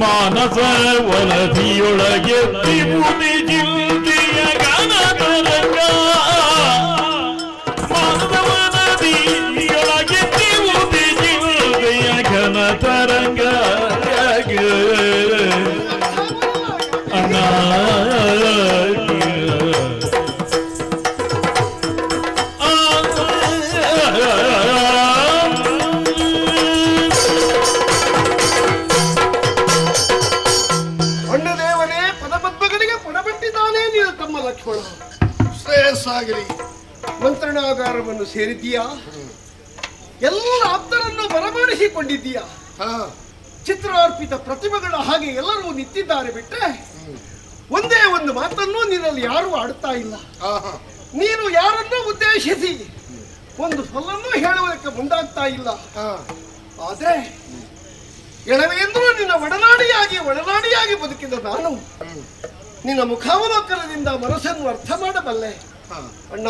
ಮಾನಸ ವನದಿಯೊಳಗೆ ತ್ರಿಭುವಿ ಜಿಲ್ಲೆಯ ಗಾನತರಂಗ ಮಾನಸ ವನದಿಯೊಳಗೆ ತ್ರಿಭುವಿ ಜಿಲ್ಲೆಯ ಘನತರಂಗ ಲಕ್ಷ್ಮಣ ಶ್ರೇಯಸ್ಸಾಗಲಿ. ಮಂತ್ರಣಾಗಾರವನ್ನು ಸೇರಿದ್ದೀಯಾ? ಎಲ್ಲ ಆಪ್ತರನ್ನು ಬರಮಾಡಿಸಿಕೊಂಡಿದ್ದೀಯಾ? ಚಿತ್ರಾರ್ಪಿತ ಪ್ರತಿಮೆಗಳ ಹಾಗೆ ಎಲ್ಲರೂ ನಿಂತಿದ್ದಾರೆ ಬಿಟ್ಟರೆ ಒಂದೇ ಒಂದು ಮಾತನ್ನು ನಿನ್ನಲ್ಲಿ ಯಾರೂ ಆಡುತ್ತಾ ಇಲ್ಲ. ನೀನು ಯಾರನ್ನೂ ಉದ್ದೇಶಿಸಿ ಒಂದು ಸೊಲ್ಲನ್ನು ಹೇಳುವುದಕ್ಕೆ ಮುಂದಾಗ್ತಾ ಇಲ್ಲ. ಆದ್ರೆ ಎಳವೆಂದರೂ ನಿನ್ನ ಒಡನಾಡಿಯಾಗಿ ಬದುಕಿದ ನಾನು ನಿನ್ನ ಮುಖಾವಲೋಕನದಿಂದ ಮನಸ್ಸನ್ನು ಅರ್ಥ ಮಾಡಬಲ್ಲೆ. ಅಣ್ಣ,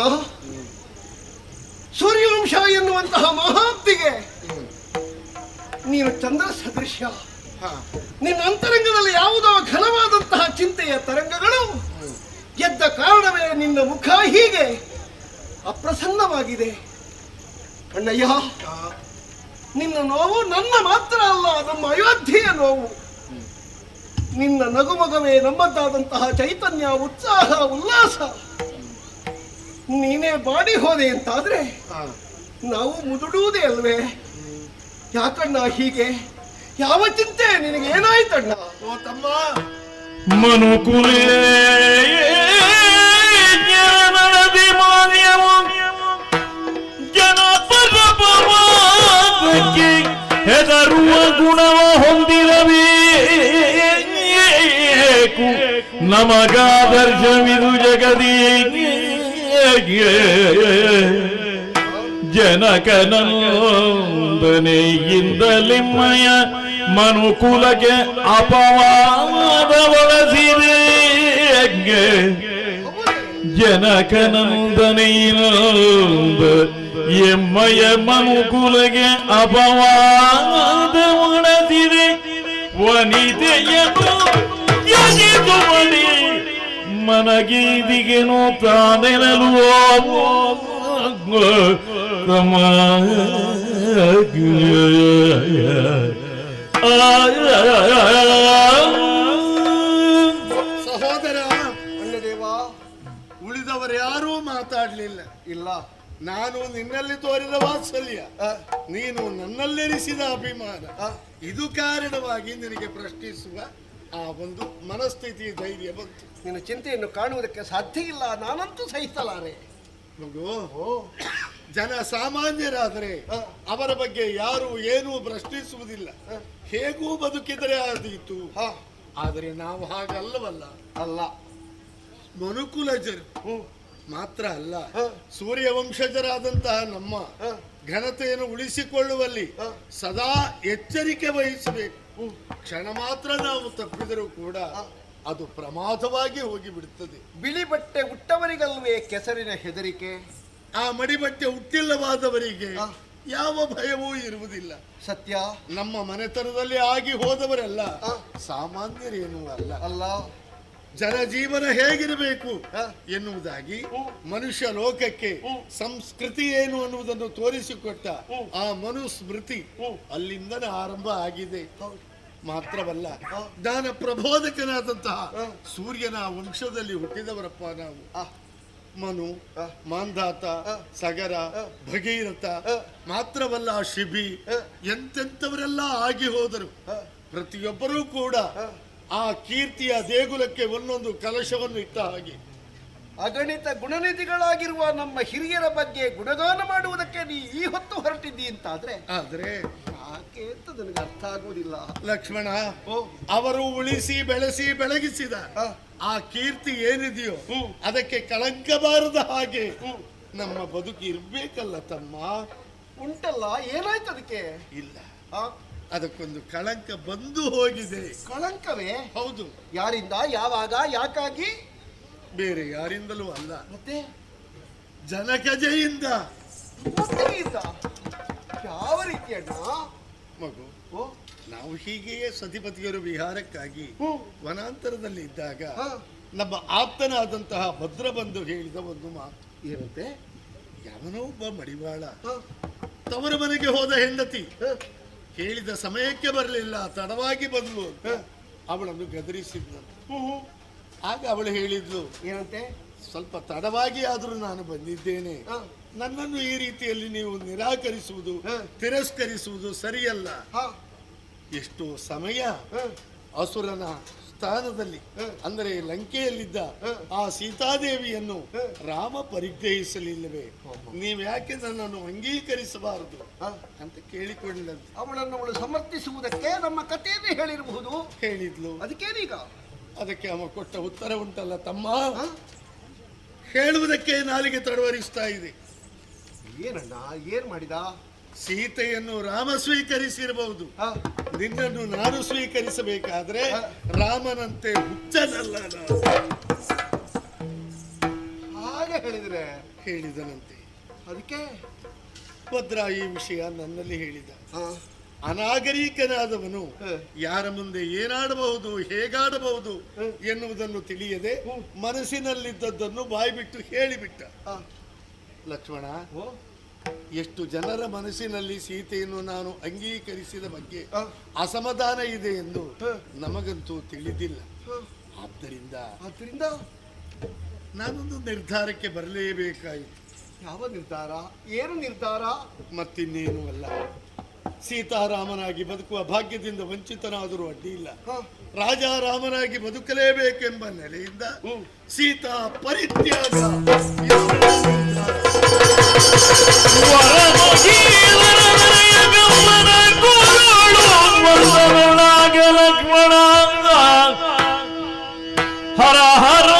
ಸೂರ್ಯವಂಶ ಎನ್ನುವಂತಹ ಮಹಾಬ್ದಿಗೆ ನೀನು ಚಂದ್ರ ಸದೃಶ್ಯ. ನಿನ್ನ ಅಂತರಂಗದಲ್ಲಿ ಯಾವುದೋ ಘನವಾದಂತಹ ಚಿಂತೆಯ ತರಂಗಗಳು ಎದ್ದ ಕಾರಣವೇ ನಿನ್ನ ಮುಖ ಹೀಗೆ ಅಪ್ರಸನ್ನವಾಗಿದೆ. ಅಣ್ಣಯ್ಯ, ನಿನ್ನ ನೋವು ನನ್ನ ಮಾತ್ರ ಅಲ್ಲ, ನಮ್ಮ ಅಯೋಧ್ಯೆಯ ನೋವು. ನಿನ್ನ ನಗುಮಗವೇ ನಮ್ಮದ್ದಾದಂತಹ ಚೈತನ್ಯ, ಉತ್ಸಾಹ, ಉಲ್ಲಾಸ. ನೀನೇ ಬಾಡಿ ಹೋದೆ ಅಂತಾದ್ರೆ ನಾವು ಮುದುಡುವುದೇ ಅಲ್ವೇ? ಯಾಕಣ್ಣ ಹೀಗೆ? ಯಾವ ಚಿಂತೆ ನಿನಗೆ? ಏನಾಯ್ತಣ್ಣ? ಓ ತಮ್ಮ, ಮನುಕುಲೇ ಜ್ಞಾನದಿ ಮಾನ್ಯವು ಜನಪದಕ್ಕೆ ಹೆದರುವ ಗುಣವ ಹೊಂದಿರಬೇಕು. ನಮಗಾದರ್ಶವಿದು ಜಗದಿ ಜನಕನಂದನೆಯಿಂದಲಿಮ್ಮಯ ಮನುಕುಲಕ್ಕೆ ಅಪವಾದವೊಳಸಿದೆ. ಜನಕನಂದನೆಯಿಂದ ಎಮ್ಮಯ ಮನುಕುಲಗೆ ಅಪವಾದವೊಳಸಿದೆ. ವನಿತೆಯನ್ನು ತ್ಯಜಿಸುವಳಿ ಮನಗೀದಿಗೆನೋ ತಾನೆನಲು ತಮ ಸಹೋದರ ಅಣ್ಣದೇವ, ಉಳಿದವರ್ಯಾರೂ ಮಾತಾಡ್ಲಿಲ್ಲ. ಇಲ್ಲ, ನಾನು ನಿನ್ನಲ್ಲಿ ತೋರಿದ ವಾತ್ಸಲ್ಯ, ನೀನು ನನ್ನಲ್ಲೆರಿಸಿದ ಅಭಿಮಾನ, ಇದು ಕಾರಣವಾಗಿ ನಿನಗೆ ಪ್ರಶ್ನಿಸುವ ಆ ಒಂದು ಮನಸ್ಥಿತಿ, ಧೈರ್ಯ ಬಂತು. ನಿನ್ನ ಚಿಂತೆಯನ್ನು ಕಾಣುವುದಕ್ಕೆ ಸಾಧ್ಯ ಇಲ್ಲ. ನಾನಂತೂ ಸಹಿಸಲಾರೆ. ಮಗು, ಜನ ಸಾಮಾನ್ಯರಾದರೆ ಅವರ ಬಗ್ಗೆ ಯಾರು ಏನೂ ಪ್ರಶ್ನಿಸುವುದಿಲ್ಲ, ಹೇಗೂ ಬದುಕಿದರೆ ಆದೀತು. ಆದರೆ ನಾವು ಹಾಗಲ್ಲವಲ್ಲ. ಅಲ್ಲ, ಮನುಕುಲಜರು ಮಾತ್ರ ಅಲ್ಲ, ಸೂರ್ಯವಂಶಜರಾದಂತಹ ನಮ್ಮ ಘನತೆಯನ್ನು ಉಳಿಸಿಕೊಳ್ಳುವಲ್ಲಿ ಸದಾ ಎಚ್ಚರಿಕೆ ವಹಿಸಬೇಕು. ಕ್ಷಣ ಮಾತ್ರ ನಾವು ತಪ್ಪಿದರೂ ಕೂಡ ಅದು ಪ್ರಮಾದವಾಗಿ ಹೋಗಿಬಿಡುತ್ತದೆ. ಬಿಳಿ ಬಟ್ಟೆ ಉಟ್ಟವರಿಗಲ್ವೇ ಕೆಸರಿನ ಹೆದರಿಕೆ? ಆ ಮಡಿಬಟ್ಟೆ ಹುಟ್ಟಿಲ್ಲವಾದವರಿಗೆ ಯಾವ ಭಯವೂ ಇರುವುದಿಲ್ಲ. ಸತ್ಯ. ನಮ್ಮ ಮನೆತನದಲ್ಲಿ ಆಗಿ ಹೋದವರೆಲ್ಲ ಸಾಮಾನ್ಯರೇನೂ ಅಲ್ಲ. ಅಲ್ಲ, ಜನಜೀವನ ಹೇಗಿರಬೇಕು ಎನ್ನುವುದಾಗಿ ಮನುಷ್ಯ ಲೋಕಕ್ಕೆ ಸಂಸ್ಕೃತಿ ಏನು ಅನ್ನುವುದನ್ನು ತೋರಿಸಿಕೊಟ್ಟ ಆ ಮನುಸ್ಮೃತಿ ಅಲ್ಲಿಂದನೇ ಆರಂಭ ಆಗಿದೆ. ಮಾತ್ರವಲ್ಲ, ಜ್ಞಾನ ಪ್ರಬೋಧಕನಾದಂತಹ ಸೂರ್ಯನ ವಂಶದಲ್ಲಿ ಹುಟ್ಟಿದವರಪ್ಪ ನಾವು. ಮನು, ಮಾಂಧಾತ, ಸಗರ, ಭಗೀರಥ, ಮಾತ್ರವಲ್ಲ ಶಿಬಿ, ಎಂತೆಂಥವರೆಲ್ಲ ಆಗಿ ಹೋದರು. ಪ್ರತಿಯೊಬ್ಬರೂ ಕೂಡ ಆ ಕೀರ್ತಿಯ ದೇಗುಲಕ್ಕೆ ಒಂದೊಂದು ಕಲಶವನ್ನು ಇಟ್ಟ ಹಾಗೆ ಅಗಣಿತ ಗುಣನಿಧಿಗಳಾಗಿರುವ ನಮ್ಮ ಹಿರಿಯರ ಬಗ್ಗೆ ಗುಣಗಾನ ಮಾಡುವುದಕ್ಕೆ ನೀ ಈ ಹೊತ್ತು ಹೊರಟಿದ್ದಿ ಅಂತಾದ್ರೆ ಆದ್ರೆ ಯಾಕೆ ಅಂತ ನನಗೆ ಅರ್ಥ ಆಗುವುದಿಲ್ಲ. ಲಕ್ಷ್ಮಣ, ಅವರು ಉಳಿಸಿ ಬೆಳೆಸಿ ಬೆಳಗಿಸಿದ ಆ ಕೀರ್ತಿ ಏನಿದೆಯೋ ಅದಕ್ಕೆ ಕಳಂಕ ಬಾರದ ಹಾಗೆ ನಮ್ಮ ಬದುಕು ಇರ್ಬೇಕಲ್ಲ ತಮ್ಮ. ಉಂಟಲ್ಲ, ಏನಾಯ್ತು ಅದಕ್ಕೆ? ಇಲ್ಲ, ಅದಕ್ಕೊಂದು ಕಳಂಕ ಬಂದು ಹೋಗಿದೆ. ಕಳಂಕವೇ? ಹೌದು. ಯಾರಿಂದ, ಯಾವಾಗ, ಯಾಕಾಗಿ? ಬೇರೆ ಯಾರಿಂದಲೂ ಅಲ್ಲ, ಮತ್ತೆ ಜನಕಜೆಯಿಂದ. ಯಾವ ರೀತಿ ಅಣ್ಣ? ಮಗು, ನಾವು ಹೀಗೆಯೇ ಸತಿಪತಿಯರು ವಿಹಾರಕ್ಕಾಗಿ ವನಾಂತರದಲ್ಲಿ ಇದ್ದಾಗ ನಮ್ಮ ಆಪ್ತನಾದಂತಹ ಭದ್ರಬಂಧು ಹೇಳಿದ ಒಂದು ಮಾತು ಏನಂತೆ? ಯಾವನೋ ಒಬ್ಬ ಮಡಿವಾಳ ತವರ ಮನೆಗೆ ಹೋದ ಹೆಂಡತಿ ಹೇಳಿದ ಸಮಯಕ್ಕೆ ಬರಲಿಲ್ಲ, ತಡವಾಗಿ ಬಂದ್ಲು ಅಂತ ಅವಳನ್ನು ಗದರಿಸಿದ್ದಂತೆ. ಆಗ ಅವಳು ಹೇಳಿದ್ಲು, ಏನಂತೆ? ಸ್ವಲ್ಪ ತಡವಾಗಿ ಆದ್ರೂ ನಾನು ಬಂದಿದ್ದೇನೆ, ನನ್ನನ್ನು ಈ ರೀತಿಯಲ್ಲಿ ನೀವು ನಿರಾಕರಿಸುವುದು, ತಿರಸ್ಕರಿಸುವುದು ಸರಿಯಲ್ಲ. ಎಷ್ಟು ಸಮಯ ಅಸುರನ ಸ್ಥಾನದಲ್ಲಿ ಅಂದರೆ ಲಂಕೆಯಲ್ಲಿದ್ದ ಆ ಸೀತಾದೇವಿಯನ್ನು ರಾಮ ಪರಿಗ್ರಹಿಸಲಿಲ್ಲವೇ? ನೀವ್ಯಾಕೆ ನನ್ನನ್ನು ಅಂಗೀಕರಿಸಬಾರದು ಅಂತ ಕೇಳಿಕೊಂಡಂತೆ ಅವಳನ್ನು ಅವಳು ಸಮರ್ಥಿಸುವುದಕ್ಕೆ ನಮ್ಮ ಕಥೆಯನ್ನು ಹೇಳಿರಬಹುದು. ಹೇಳಿದ್ಲು. ಅದಕ್ಕೇನೀಗ? ಅದಕ್ಕೆ ಅವ ಕೊಟ್ಟ ಉತ್ತರ ಉಂಟಲ್ಲ ತಮ್ಮ, ಹೇಳುವುದಕ್ಕೆ ನಾಲಿಗೆ ತಡವರಿಸ್ತಾ ಇದೆ. ಏನಣ್ಣ, ಏನ್ ಮಾಡಿದ? ಸೀತೆಯನ್ನು ರಾಮ ಸ್ವೀಕರಿಸಿರಬಹುದು, ನಿನ್ನನ್ನು ನಾನು ಸ್ವೀಕರಿಸಬೇಕಾದ್ರೆ ರಾಮನಂತೆ ಹುಚ್ಚನಲ್ಲ ನಾನು. ಹಾಗೆ ಹೇಳಿದ್ರೆ ಹೇಳಿದನಂತೆ. ಅದಕ್ಕೆ ಭದ್ರ ಈ ವಿಷಯ ನನ್ನಲ್ಲಿ ಹೇಳಿದ. ಅನಾಗರಿಕನಾದವನು ಯಾರ ಮುಂದೆ ಏನಾಡಬಹುದು, ಹೇಗಾಡಬಹುದು ಎನ್ನುವುದನ್ನು ತಿಳಿಯದೆ ಮನಸ್ಸಿನಲ್ಲಿದ್ದದ್ದನ್ನು ಬಾಯ್ಬಿಟ್ಟು ಹೇಳಿಬಿಟ್ಟ. ಲಕ್ಷ್ಮಣ, ಎಷ್ಟು ಜನರ ಮನಸ್ಸಿನಲ್ಲಿ ಸೀತೆಯನ್ನು ನಾನು ಅಂಗೀಕರಿಸಿದ ಬಗ್ಗೆ ಅಸಮಾಧಾನ ಇದೆ ಎಂದು ನಮಗಂತೂ ತಿಳಿದಿಲ್ಲ. ಆದ್ದರಿಂದ ನಾನೊಂದು ನಿರ್ಧಾರಕ್ಕೆ ಬರಲೇಬೇಕಾಯಿತು. ಯಾವ ನಿರ್ಧಾರ? ಏನು ನಿರ್ಧಾರ? ಮತ್ತಿನ್ನೇನು ಅಲ್ಲ, ಸೀತಾರಾಮನಾಗಿ ಬದುಕುವ ಭಾಗ್ಯದಿಂದ ವಂಚಿತನಾದರೂ ಅಡ್ಡಿ ಇಲ್ಲ, ರಾಜಾರಾಮನಾಗಿ ಬದುಕಲೇಬೇಕೆಂಬ ನೆಲೆಯಿಂದ ಸೀತಾ ಪರಿತ್ಯಾಗ ಲಕ್ಷ್ಮಣ ಹರ ಹರ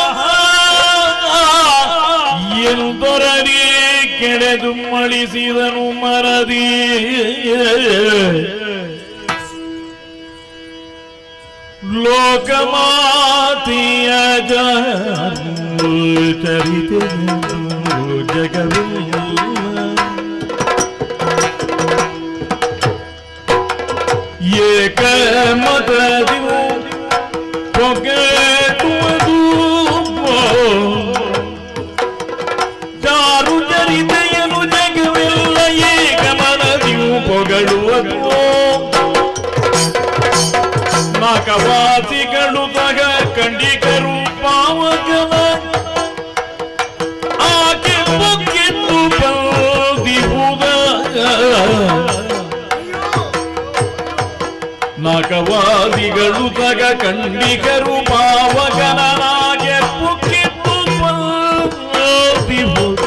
ಎಂದೊರನೇ ಕೆಡೆದು ಮಳಿಸಿದನು ಮರದಿ. ಲೋಕಮಾತೆಯ ಚರಿತೆ ಜಗವೆಲ್ಲ ಏಕಮತದಿ ಪೊಗೆಟುವುದು ಚಾರು ಚರಿತೆಯನು ಜಗವೆಲ್ಲ ಏಕಮನದಿಯು ಪೊಗಳುವುದು. ನಾಕವಾಸಿಗಳು ತಗ ಕಂಡಿಕರು ಪಾವಕನ ಆಕೆ ಮುಕ್ಕಿತ್ತು ಬಂದಿಹುದ. ನಾಕವಾದಿಗಳು ತಗ ಕಂಡಿಕರು ಪಾವಕನಾಗೆ ಮುಕ್ಕಿತ್ತು ಬಂದಿಹುದ.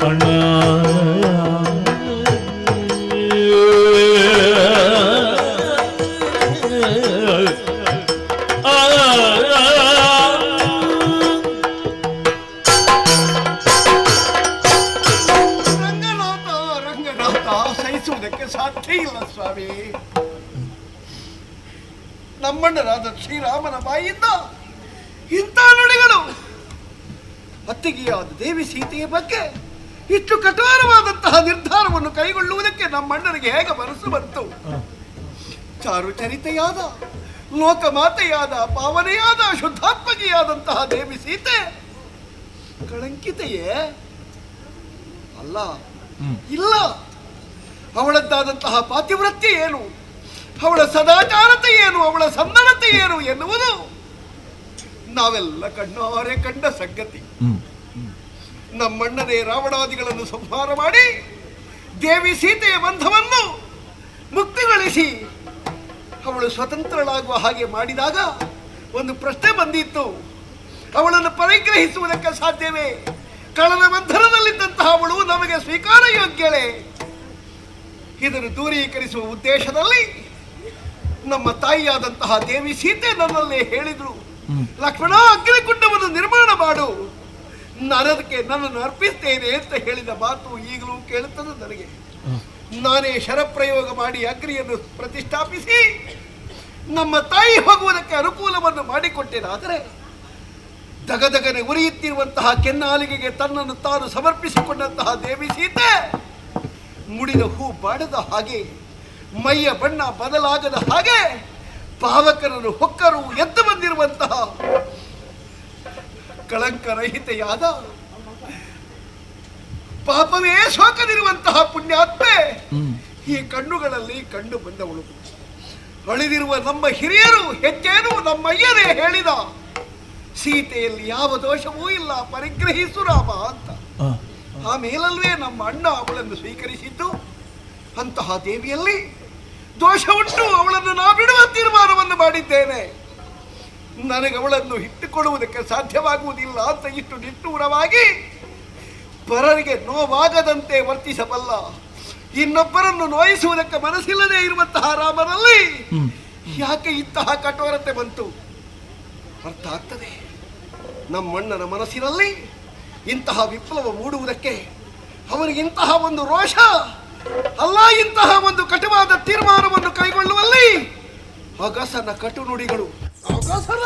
ಅಣ್ಣ ಸಹಿಸುವುದಕ್ಕೆ ಸಾಧ್ಯ ಇಲ್ಲ ಸ್ವಾಮಿ. ನಮ್ಮಣ್ಣನಾದ ಶ್ರೀರಾಮನ ಬಾಯಿಂದ ಇಂಥ ನುಡಿಗಳು. ಅತ್ತಿಗೆಯಾದ ದೇವಿ ಸೀತೆಯ ಬಗ್ಗೆ ಇಷ್ಟು ಕಠೋರವಾದಂತಹ ನಿರ್ಧಾರವನ್ನು ಕೈಗೊಳ್ಳುವುದಕ್ಕೆ ನಮ್ಮಣ್ಣನಿಗೆ ಹೇಗೆ ಮನಸ್ಸು ಬಂತು? ಚಾರುಚರಿತೆಯಾದ, ಲೋಕಮಾತೆಯಾದ, ಪಾವನೆಯಾದ, ಶುದ್ಧಾತ್ಮಕಿಯಾದಂತಹ ದೇವಿ ಸೀತೆ ಕಳಂಕಿತೆಯೇ ಅಲ್ಲ. ಇಲ್ಲ, ಅವಳದ್ದಾದಂತಹ ಪಾತಿವ್ರತ್ಯ ಏನು, ಅವಳ ಸದಾಚಾರತೆ ಏನು, ಅವಳ ಸಂದಣತೆ ಏನು ಎನ್ನುವುದು ನಾವೆಲ್ಲ ಕಣ್ಣಾರೆ ಕಂಡ ಸಂಗತಿ. ನಮ್ಮಣ್ಣನೇ ರಾವಣಾದಿಗಳನ್ನು ಸಂಹಾರ ಮಾಡಿ ದೇವಿ ಸೀತೆಯ ಬಂಧವನ್ನು ಮುಕ್ತಿಗೊಳಿಸಿ ಅವಳು ಸ್ವತಂತ್ರಳಾಗುವ ಹಾಗೆ ಮಾಡಿದಾಗ ಒಂದು ಪ್ರಶ್ನೆ ಬಂದಿತ್ತು, ಅವಳನ್ನು ಪರಿಗ್ರಹಿಸುವುದಕ್ಕೆ ಸಾಧ್ಯವೇ? ಕಳನ ಬಂಧನದಲ್ಲಿದ್ದಂತಹ ಅವಳು ನಮಗೆ ಸ್ವೀಕಾರ ಯೋಗ್ಯಳೆ. ಇದನ್ನು ದೂರೀಕರಿಸುವ ಉದ್ದೇಶದಲ್ಲಿ ನಮ್ಮ ತಾಯಿಯಾದಂತಹ ದೇವಿ ಸೀತೆ ನನ್ನಲ್ಲೇ ಹೇಳಿದ್ರು, ಲಕ್ಷ್ಮಣ, ಅಗ್ನಿಕುಂಡವನ್ನು ನಿರ್ಮಾಣ ಮಾಡು, ನಾನದಕ್ಕೆ ನನ್ನನ್ನು ಅರ್ಪಿಸ್ತೇನೆ ಅಂತ ಹೇಳಿದ ಮಾತು ಈಗಲೂ ಕೇಳುತ್ತದೆ ನನಗೆ. ನಾನೇ ಶರಪ್ರಯೋಗ ಮಾಡಿ ಅಗ್ನಿಯನ್ನು ಪ್ರತಿಷ್ಠಾಪಿಸಿ ನಮ್ಮ ತಾಯಿ ಹೋಗುವುದಕ್ಕೆ ಅನುಕೂಲವನ್ನು ಮಾಡಿಕೊಟ್ಟೆನಾದರೆ ದಗದಗನೆ ಉರಿಯುತ್ತಿರುವಂತಹ ಕೆನ್ನಾಲಿಗೆಗೆ ತನ್ನನ್ನು ತಾನು ಸಮರ್ಪಿಸಿಕೊಂಡಂತಹ ದೇವಿ ಸೀತೆ ಮುಡಿದ ಹೂ ಬಾಡದ ಹಾಗೆ, ಮೈಯ ಬಣ್ಣ ಬದಲಾಗದ ಹಾಗೆ, ಪಾವಕರನ್ನು ಹೊಕ್ಕರು ಎದ್ದು ಬಂದಿರುವಂತಹ ಕಳಂಕರಹಿತೆಯಾದ, ಪಾಪವೇ ಶೋಕದಿರುವಂತಹ ಪುಣ್ಯಾತ್ಮೆ ಈ ಕಣ್ಣುಗಳಲ್ಲಿ ಕಂಡು ಬಂದವಳು. ಅಳಿದಿರುವ ನಮ್ಮ ಹಿರಿಯರು ಹೆಚ್ಚೇನು ನಮ್ಮಯ್ಯನೇ ಹೇಳಿದ, ಸೀತೆಯಲ್ಲಿ ಯಾವ ದೋಷವೂ ಇಲ್ಲ, ಪರಿಗ್ರಹಿಸು ರಾಮ ಅಂತ. ಆಮೇಲಲ್ವೇ ನಮ್ಮ ಅಣ್ಣ ಅವಳನ್ನು ಸ್ವೀಕರಿಸಿದ್ದು. ಅಂತಹ ದೇವಿಯಲ್ಲಿ ದೋಷ ಉಂಟು, ಅವಳನ್ನು ನಾ ಬಿಡುವ ತೀರ್ಮಾನವನ್ನು ಮಾಡಿದ್ದೇನೆ. ನನಗೆ ಅವಳನ್ನು ಇಟ್ಟುಕೊಳ್ಳುವುದಕ್ಕೆ ಸಾಧ್ಯವಾಗುವುದಿಲ್ಲ ಅಂತ ಇಷ್ಟು ನಿಷ್ಠೂರವಾಗಿ ಪರರಿಗೆ ನೋವಾಗದಂತೆ ವರ್ತಿಸಬಲ್ಲ, ಇನ್ನೊಬ್ಬರನ್ನು ನೋಯಿಸುವುದಕ್ಕೆ ಮನಸ್ಸಿಲ್ಲದೆ ಇರುವಂತಹ ರಾಮನಲ್ಲಿ ಯಾಕೆ ಇಂತಹ ಕಠೋರತೆ ಬಂತು? ಅರ್ಥ ಆಗ್ತದೆ. ನಮ್ಮಣ್ಣನ ಮನಸ್ಸಿನಲ್ಲಿ ಇಂತಹ ವಿಪ್ಲವ ಮೂಡುವುದಕ್ಕೆ ಅವರಿಗೆ ಇಂತಹ ಒಂದು ರೋಷ ಅಲ್ಲ, ಇಂತಹ ಒಂದು ಕಟುವಾದ ತೀರ್ಮಾನವನ್ನು ಕೈಗೊಳ್ಳುವಲ್ಲಿ ಅಗಸನ ಕಟು ನುಡಿಗಳು, ಅಗಸನ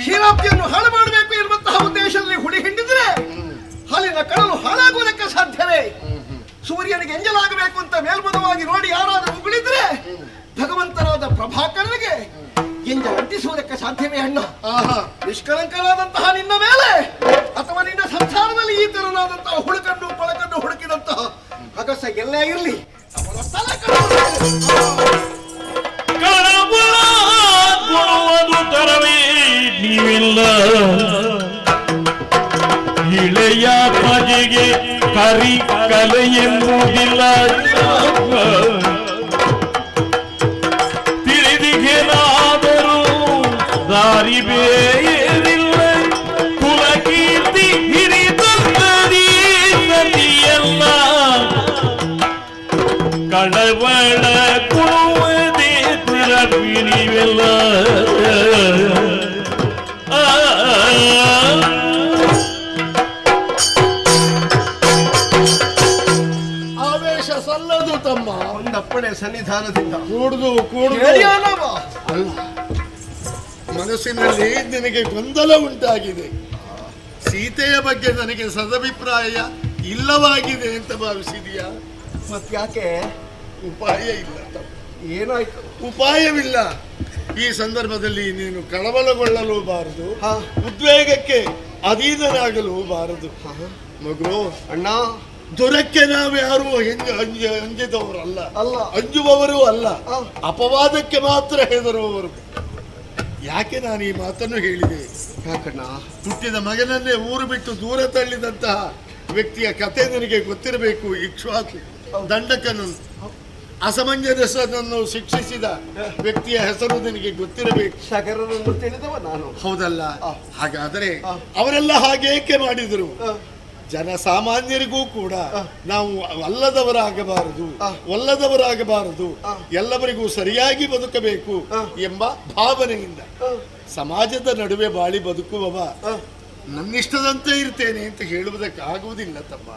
ಕ್ಷೀರಾಬ್ದಿಯನ್ನು ಹಾಳು ಮಾಡಬೇಕು ಎನ್ನುವಂತಹ ಉದ್ದೇಶದಲ್ಲಿ ಹುಡಿ ಹಿಂಡಿದ್ರೆ ಹಾಲಿನ ಕಡಲು ಹಾಳಾಗುವುದಕ್ಕೆ ಸಾಧ್ಯವೇ? ಸೂರ್ಯನಿಗೆ ಎಂಜಲಾಗಬೇಕು ಅಂತ ಮೇಲ್ಮುಖವಾಗಿ ನೋಡಿ ಯಾರಾದರೂ ಉಗುಳಿದ್ರೆ ಭಗವಂತನಾದ ಪ್ರಭಾಕರನಿಗೆ ಎಂಜ ಅಂಟಿಸುವುದಕ್ಕೆ ಸಾಧ್ಯವೇ ಅಣ್ಣ? ನಿಷ್ಕಳಂಕರಾದಂತಹ ನಿನ್ನ ಮೇಲೆ ಅಥವಾ ನಿನ್ನ ಸಂಸಾರದಲ್ಲಿ ಈ ತರನಾದಂತಹ ಹುಡುಕನ್ನು ಪಳಕನ್ನು ಹುಡುಕಿದಂತಹ ಅಗಸ ಎಲ್ಲೇ ಇರಲಿ ಅವರ ತಲೆ ಕೊಡುವುದು ತರವೇ ನೀವಿಲ್ಲ, ಇಳೆಯ ಬಗೆಗೆ ಕರಿ ಕಲೆ ಎಂಬುದಿಲ್ಲ, ತಿಳಿದಿಗೇನಾದರೂ ದಾರಿ ಬೇರಿಲ್ಲ, ಕುಲಕೀರ್ತಿ ಹಿರಿದಲ್ಲದಿ ನದಿಯಲ್ಲ, ಕಳವಳ ಕೊಡುವುದೇ ತಿರಪಿನಿವೆಲ್ಲ. ಆವೇಶ ಸಲ್ಲದು ತಮ್ಮ, ಒಂದಪ್ಪಣೆ ಸನ್ನಿಧಾನದಿಂದ ಕೂಡುದು ಅಲ್ಲ, ಮನಸ್ಸಿನಲ್ಲಿ ನಿನಗೆ ಗೊಂದಲ ಉಂಟಾಗಿದೆ. ಸೀತೆಯ ಬಗ್ಗೆ ನನಗೆ ಸದಭಿಪ್ರಾಯ ಇಲ್ಲವಾಗಿದೆ ಅಂತ ಭಾವಿಸಿದೀಯಾ? ಮತ್ಯಾಕೆ? ಉಪಾಯ ಇಲ್ಲ ತಮ್ಮ, ಏನಾಯ್ತು? ಉಪಾಯವಿಲ್ಲ. ಈ ಸಂದರ್ಭದಲ್ಲಿ ನೀನು ಕಳವಳಗೊಳ್ಳಲು ಬಾರದು, ಉದ್ವೇಗಕ್ಕೆ ಅಧೀನರಾಗಲು ಬಾರದು. ಮಗು ಅಣ್ಣ, ದುರಕ್ಕೆ ನಾವ್ಯಾರು ಅಂಜಿದವರಲ್ಲ, ಅಂಜುವವರು ಅಲ್ಲ, ಅಪವಾದಕ್ಕೆ ಮಾತ್ರ ಹೆದರುವವರು. ಯಾಕೆ ನಾನು ಈ ಮಾತನ್ನು ಹೇಳಿದೆ? ಯಾಕಣ್ಣ? ಹುಟ್ಟಿದ ಮಗನನ್ನೇ ಊರು ಬಿಟ್ಟು ದೂರ ತಳ್ಳಿದಂತಹ ವ್ಯಕ್ತಿಯ ಕತೆ ನನಗೆ ಗೊತ್ತಿರಬೇಕು. ಇಕ್ಷ್ವಾಕು ದಂಡಕನನ್ನು ಅಸಮಂಜಸನನ್ನು ಶಿಕ್ಷಿಸಿದ ವ್ಯಕ್ತಿಯ ಹೆಸರು ನಿನಗೆ ಗೊತ್ತಿರಬೇಕು. ಸಗರನನ್ನು ತಿಳಿದವ ನಾನು. ಹೌದಲ್ಲ? ಹಾಗಾದರೆ ಅವರೆಲ್ಲ ಹಾಗೇಕೆ ಮಾಡಿದರು? ಜನಸಾಮಾನ್ಯರಿಗೂ ಕೂಡ ನಾವು ಒಲ್ಲದವರಾಗಬಾರದು, ಎಲ್ಲವರಿಗೂ ಸರಿಯಾಗಿ ಬದುಕಬೇಕು ಎಂಬ ಭಾವನೆಯಿಂದ ಸಮಾಜದ ನಡುವೆ ಬಾಳಿ ಬದುಕುವವ ನನ್ನಿಷ್ಟದಂತೆ ಇರ್ತೇನೆ ಅಂತ ಹೇಳುವುದಕ್ಕಾಗುವುದಿಲ್ಲ ತಮ್ಮ.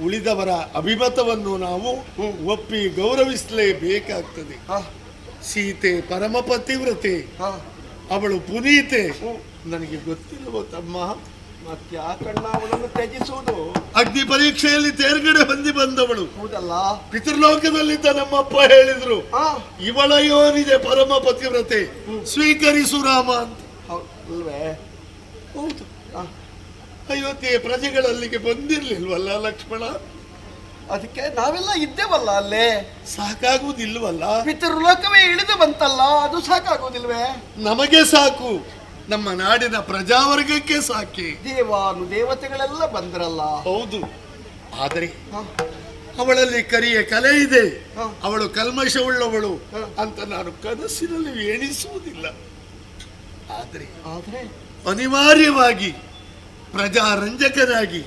ಉಳಿದವರ ಅಭಿಮತವನ್ನು ನಾವು ಒಪ್ಪಿ ಗೌರವಿಸಲೇಬೇಕಾಗ್ತದೆ. ಸೀತೆ ಪರಮ ಪತಿವ್ರತೆ, ಅವಳು ಪುನೀತೆ, ನನಗೆ ಗೊತ್ತಿಲ್ಲವೋ ತಮ್ಮ? ಮತ್ಯಾಕಣ್ಣ ಅವಳನ್ನು ತ್ಯಜಿಸುವುದು? ಅಗ್ನಿ ಪರೀಕ್ಷೆಯಲ್ಲಿ ತೇರ್ಗಡೆ ಹೊಂದಿ ಬಂದವಳು. ಹೌದಲ್ಲ? ಪಿತೃಲೋಕದಲ್ಲಿದ್ದ ನಮ್ಮಪ್ಪ ಹೇಳಿದ್ರು, ಇವಳ ಯೋನಿದೆ ಪರಮ ಪತಿವ್ರತೆ, ಸ್ವೀಕರಿಸು ರಾಮ ಅಂತ. ಅಲ್ವೇ? ಹೌದು. ಅಯೋಧ್ಯೆಯ ಪ್ರಜೆಗಳಲ್ಲಿಗೆ ಬಂದಿರ್ಲಿಲ್ವಲ್ಲ ಲಕ್ಷ್ಮಣ? ಅದಕ್ಕೆ ನಾವೆಲ್ಲ ಇದ್ದೇವಲ್ಲ ಅಲ್ಲೇ. ಸಾಕಾಗುವುದಿಲ್ವಲ್ಲ? ಪಿತೃಲೋಕವೇ ಇಳಿದು ಬಂತಲ್ಲ, ಅದು ಸಾಕಾಗುವುದಿಲ್ವೇ? ನಮಗೆ ಸಾಕು, ನಮ್ಮ ನಾಡಿನ ಪ್ರಜಾವರ್ಗಕ್ಕೆ ಸಾಕಿ. ದೇವತೆಗಳೆಲ್ಲ ಬಂದ್ರಲ್ಲ. ಹೌದು, ಆದರೆ ಅವಳಲ್ಲಿ ಕರಿಯ ಕಲೆ ಇದೆ, ಅವಳು ಕಲ್ಮಶವುಳ್ಳವಳು ಅಂತ ನಾನು ಕನಸಿನಲ್ಲಿ ಎಣಿಸುವುದಿಲ್ಲ. ಆದರೆ ಅನಿವಾರ್ಯವಾಗಿ ಪ್ರಜಾರಂಜಕನಾಗಿ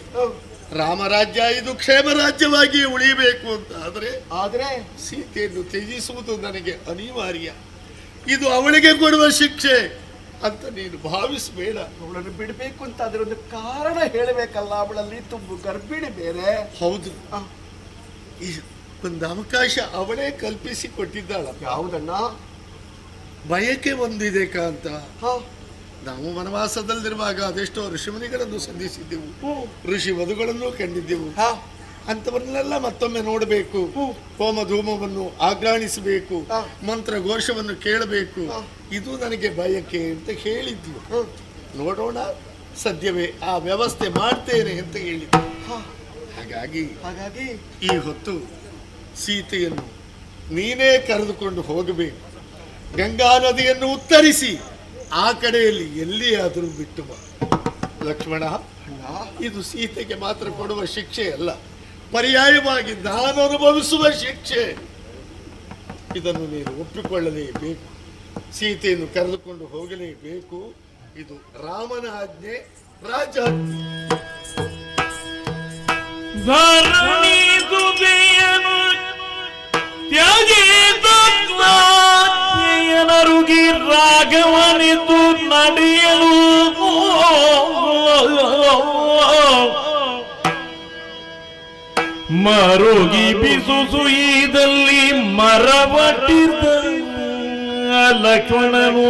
ರಾಮರಾಜ್ಯ ಇದು ಕ್ಷೇಮ ರಾಜ್ಯವಾಗಿ ಉಳಿಯಬೇಕು ಅಂತ ಆದರೆ ಸೀತೆಯನ್ನು ತ್ಯಜಿಸುವುದು ನನಗೆ ಅನಿವಾರ್ಯ. ಇದು ಅವಳಿಗೆ ಕೊಡುವ ಶಿಕ್ಷೆ ಅಂತ ನೀನು ಭಾವಿಸಬೇಡ. ಅವಳನ್ನು ಬಿಡಬೇಕು ಅಂತ ಅದರೊಂದು ಕಾರಣ ಹೇಳಬೇಕಲ್ಲ. ಅವಳಲ್ಲಿ ತುಂಬು ಗರ್ಭಿಣಿ ಬೇರೆ. ಹೌದು, ಒಂದು ಅವಕಾಶ ಅವಳೇ ಕಲ್ಪಿಸಿ ಕೊಟ್ಟಿದ್ದಾಳ. ಯಾವುದನ್ನ? ಬಯಕೆ ಒಂದಿದೆ ಕಾಂತ. ನಾವು ವನವಾಸದಲ್ಲಿರುವಾಗ ಅದೆಷ್ಟೋ ಋಷಿಮುನಿಗಳನ್ನು ಸಂಧಿಸಿದ್ದೆವು, ಋಷಿ ವಧುಗಳನ್ನು ಕಂಡಿದ್ದೆವು. ಅಂತವನ್ನೆಲ್ಲ ಮತ್ತೊಮ್ಮೆ ನೋಡಬೇಕು, ಹೋಮ ಧೂಮವನ್ನು ಆಘ್ರಾಣಿಸಬೇಕು, ಮಂತ್ರ ಘೋಷವನ್ನು ಕೇಳಬೇಕು, ಇದು ನನಗೆ ಬಯಕೆ ಅಂತ ಹೇಳಿದ್ವು. ನೋಡೋಣ, ಸದ್ಯವೇ ಆ ವ್ಯವಸ್ಥೆ ಮಾಡ್ತೇನೆ ಅಂತ ಹೇಳಿದ್ವು. ಹಾಗಾಗಿ ಈ ಹೊತ್ತು ಸೀತೆಯನ್ನು ನೀನೇ ಕರೆದುಕೊಂಡು ಹೋಗಬೇಕು. ಗಂಗಾ ನದಿಯನ್ನು ಉತ್ತರಿಸಿ ಆ ಕಡೆಯಲ್ಲಿ ಎಲ್ಲಿಯಾದರೂ ಬಿಟ್ಟು ಬಾ ಲಕ್ಷ್ಮಣ. ಇದು ಸೀತೆಗೆ ಮಾತ್ರ ಕೊಡುವ ಶಿಕ್ಷೆ ಅಲ್ಲ, ಪರ್ಯಾಯವಾಗಿ ನಾನು ಅನುಭವಿಸುವ ಶಿಕ್ಷೆ. ಇದನ್ನು ನೀನು ಒಪ್ಪಿಕೊಳ್ಳಲೇಬೇಕು. ಸೀತೆಯನ್ನು ಕರೆದುಕೊಂಡು ಹೋಗಲೇಬೇಕು. ಇದು ರಾಮನ ಆಜ್ಞೆ, ರಾಜಾಜ್ಞೆ. ನರುಗಿ ರಾಘವನಿತು ನಡೆಯಲು ಮರುಗಿ ಬಿಸು ಸುಯಿದಲ್ಲಿ ಮರವಟ್ಟಿದ್ದ ಲಕ್ಷ್ಮಣನು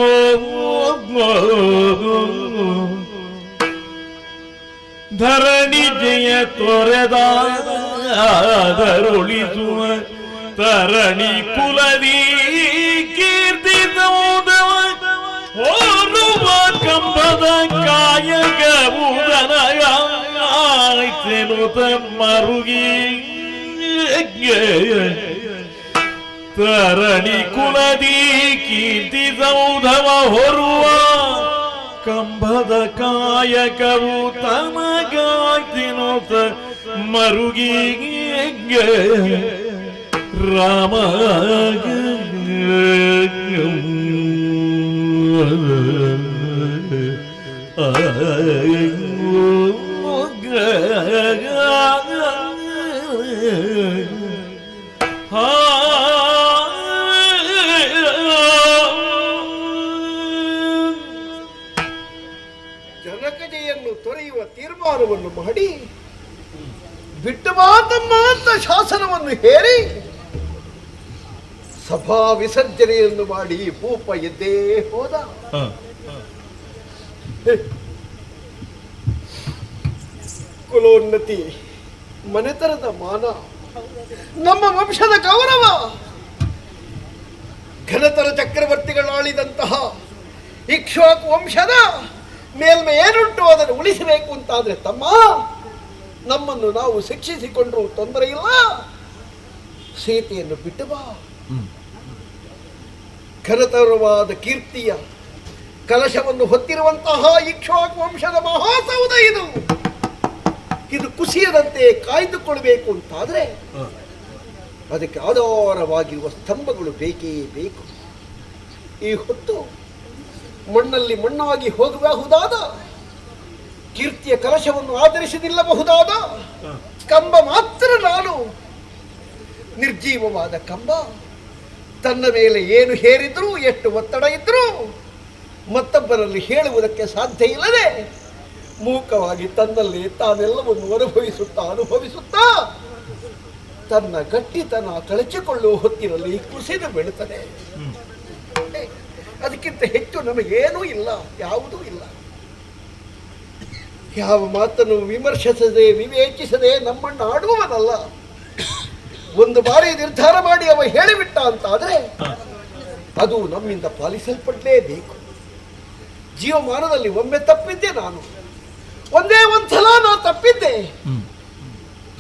ಧರಣಿ ಜಯ ತೊರೆದಾದರುಳಿಸುವ ತರಣಿ ಕುಲದಿ ಕೀರ್ತಿಸುವುದವ ಓಡುವ ಕಂಬದ ಕಾಯಕವುದನಗಾಯ್ತೆನುತ ಮರುಗಿ ತರಣಿ ಕುಲದಿ ಕೀರ್ತಿಸೌಧವ ಹೊರುವ ಕಂಬದ ಕಾಯಕವು ತನಗಾಯ್ತೆನುತ ಮರುಗಿ ರಾಮ ಜನಕಜೆಯನ್ನು ತೊರೆಯುವ ತೀರ್ಮಾನವನ್ನು ಮಾಡಿ ಬಿಟ್ಟು ಮಾತಮ್ಮ ಅಂತ ಶಾಸನವನ್ನು ಹೇರಿ ಸಭಾ ವಿಸರ್ಜನೆಯನ್ನು ಮಾಡಿ ಭೂಪ ಎದ್ದೇ ಹೋದ. ಕುಲೋನ್ನತಿ, ಮನೆತನದ ಮಾನ, ನಮ್ಮ ವಂಶದ ಗೌರವ, ಘನತರ ಚಕ್ರವರ್ತಿಗಳಾಳಿದಂತಹ ಇಕ್ಷ್ವಾಕು ವಂಶದ ಮೇಲ್ಮೆ ಏನುಂಟು ಅದನ್ನು ಉಳಿಸಬೇಕು ಅಂತಾದ್ರೆ ತಮ್ಮ, ನಮ್ಮನ್ನು ನಾವು ಶಿಕ್ಷಿಸಿಕೊಂಡ್ರೂ ತೊಂದರೆ ಇಲ್ಲ, ಸೀತೆಯನ್ನು ಬಿಟ್ಟು ಬಾ. ಘನತರವಾದ ಕೀರ್ತಿಯ ಕಲಶವನ್ನು ಹೊತ್ತಿರುವಂತಹ ಇಕ್ಷ್ವಾಕು ವಂಶದ ಮಹಾಸೌಧ ಇದು ಕುಸಿಯದಂತೆ ಬರದಂತೆ ಕಾಯ್ದುಕೊಳ್ಬೇಕು ಅಂತಾದ್ರೆ ಅದಕ್ಕೆ ಆಧಾರವಾಗಿರುವ ಸ್ತಂಭಗಳು ಬೇಕೇ ಬೇಕು. ಈ ಹೊತ್ತು ಮಣ್ಣಲ್ಲಿ ಮಣ್ಣಾಗಿ ಹೋಗಬಹುದಾದ, ಕೀರ್ತಿಯ ಕಲಶವನ್ನು ಆಧರಿಸದಿಲ್ಲಬಹುದಾದ ಕಂಬ ಮಾತ್ರ ನಾನು. ನಿರ್ಜೀವವಾದ ಕಂಬ ತನ್ನ ಮೇಲೆ ಏನು ಹೇರಿದ್ರೂ, ಎಷ್ಟು ಒತ್ತಡ ಇದ್ರೂ ಮತ್ತೊಬ್ಬರಲ್ಲಿ ಹೇಳುವುದಕ್ಕೆ ಸಾಧ್ಯ ಇಲ್ಲದೆ ಮೂಕವಾಗಿ ತನ್ನಲ್ಲಿ ತಾನೆಲ್ಲವನ್ನು ಅನುಭವಿಸುತ್ತಾ ತನ್ನ ಗಟ್ಟಿತನ ಕಳಚಿಕೊಳ್ಳುವ ಹೊತ್ತಿನಲ್ಲಿ ಕುಸಿದು ಬೀಳುತ್ತದೆ. ಅದಕ್ಕಿಂತ ಹೆಚ್ಚು ನಮಗೇನೂ ಇಲ್ಲ, ಯಾವುದೂ ಇಲ್ಲ. ಯಾವ ಮಾತನ್ನು ವಿಮರ್ಶಿಸದೆ ವಿವೇಚಿಸದೆ ನಮ್ಮನ್ನು ಆಡುವವನಲ್ಲ. ಒಂದು ಬಾರಿ ನಿರ್ಧಾರ ಮಾಡಿ ಅವ ಹೇಳಿಬಿಟ್ಟ ಅಂತಾದ್ರೆ ಅದು ನಮ್ಮಿಂದ ಪಾಲಿಸಲ್ಪಡಲೇಬೇಕು. ಜೀವಮಾನದಲ್ಲಿ ಒಮ್ಮೆ ತಪ್ಪಿದ್ದೆ ನಾನು, ಒಂದೇ ಒಂದ್ಸಲ ನಾನು ತಪ್ಪಿದ್ದೆ.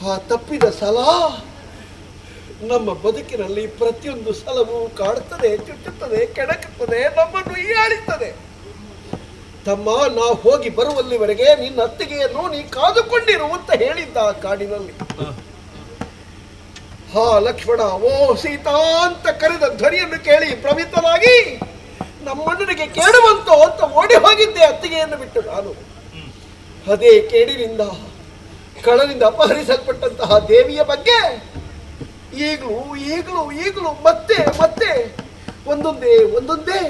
ಆ ತಪ್ಪಿದ ಸಲ ನಮ್ಮ ಬದುಕಿನಲ್ಲಿ ಪ್ರತಿಯೊಂದು ಸಲವೂ ಕಾಡುತ್ತದೆ, ಚುಚ್ಚುತ್ತದೆ, ಕೆಣಕುತ್ತದೆ, ನಮ್ಮನ್ನು ಹೀಯಾಳಿಸುತ್ತದೆ. ತಮ್ಮ ನಾ ಹೋಗಿ ಬರುವಲ್ಲಿವರೆಗೆ ನಿನ್ನ ಅತ್ತಿಗೆಯನ್ನು ನೀ ಕಾದುಕೊಂಡಿರು ಅಂತ ಹೇಳಿದ್ದ ಆ ಕಾಡಿನಲ್ಲಿ. ಹಾ ಲಕ್ಷ್ಮಣ, ಓ ಸೀತಾ ಅಂತ ಕರೆದ ಧ್ವನಿಯನ್ನು ಕೇಳಿ ಪ್ರಮಿತನಾಗಿ ನಮ್ಮಣ್ಣನಿಗೆ ಕೇಳುವಂತೋ ಅಂತ ಓಡಿ ಹೋಗಿದ್ದೆ ಅತ್ತಿಗೆಯನ್ನು ಬಿಟ್ಟು ನಾನು. ಅದೇ ಕೇಡಿನಿಂದ ಕಳನಿಂದ ಅಪಹರಿಸಲ್ಪಟ್ಟಂತಹ ದೇವಿಯ ಬಗ್ಗೆ ಈಗಲೂ ಮತ್ತೆ ಒಂದೊಂದೇ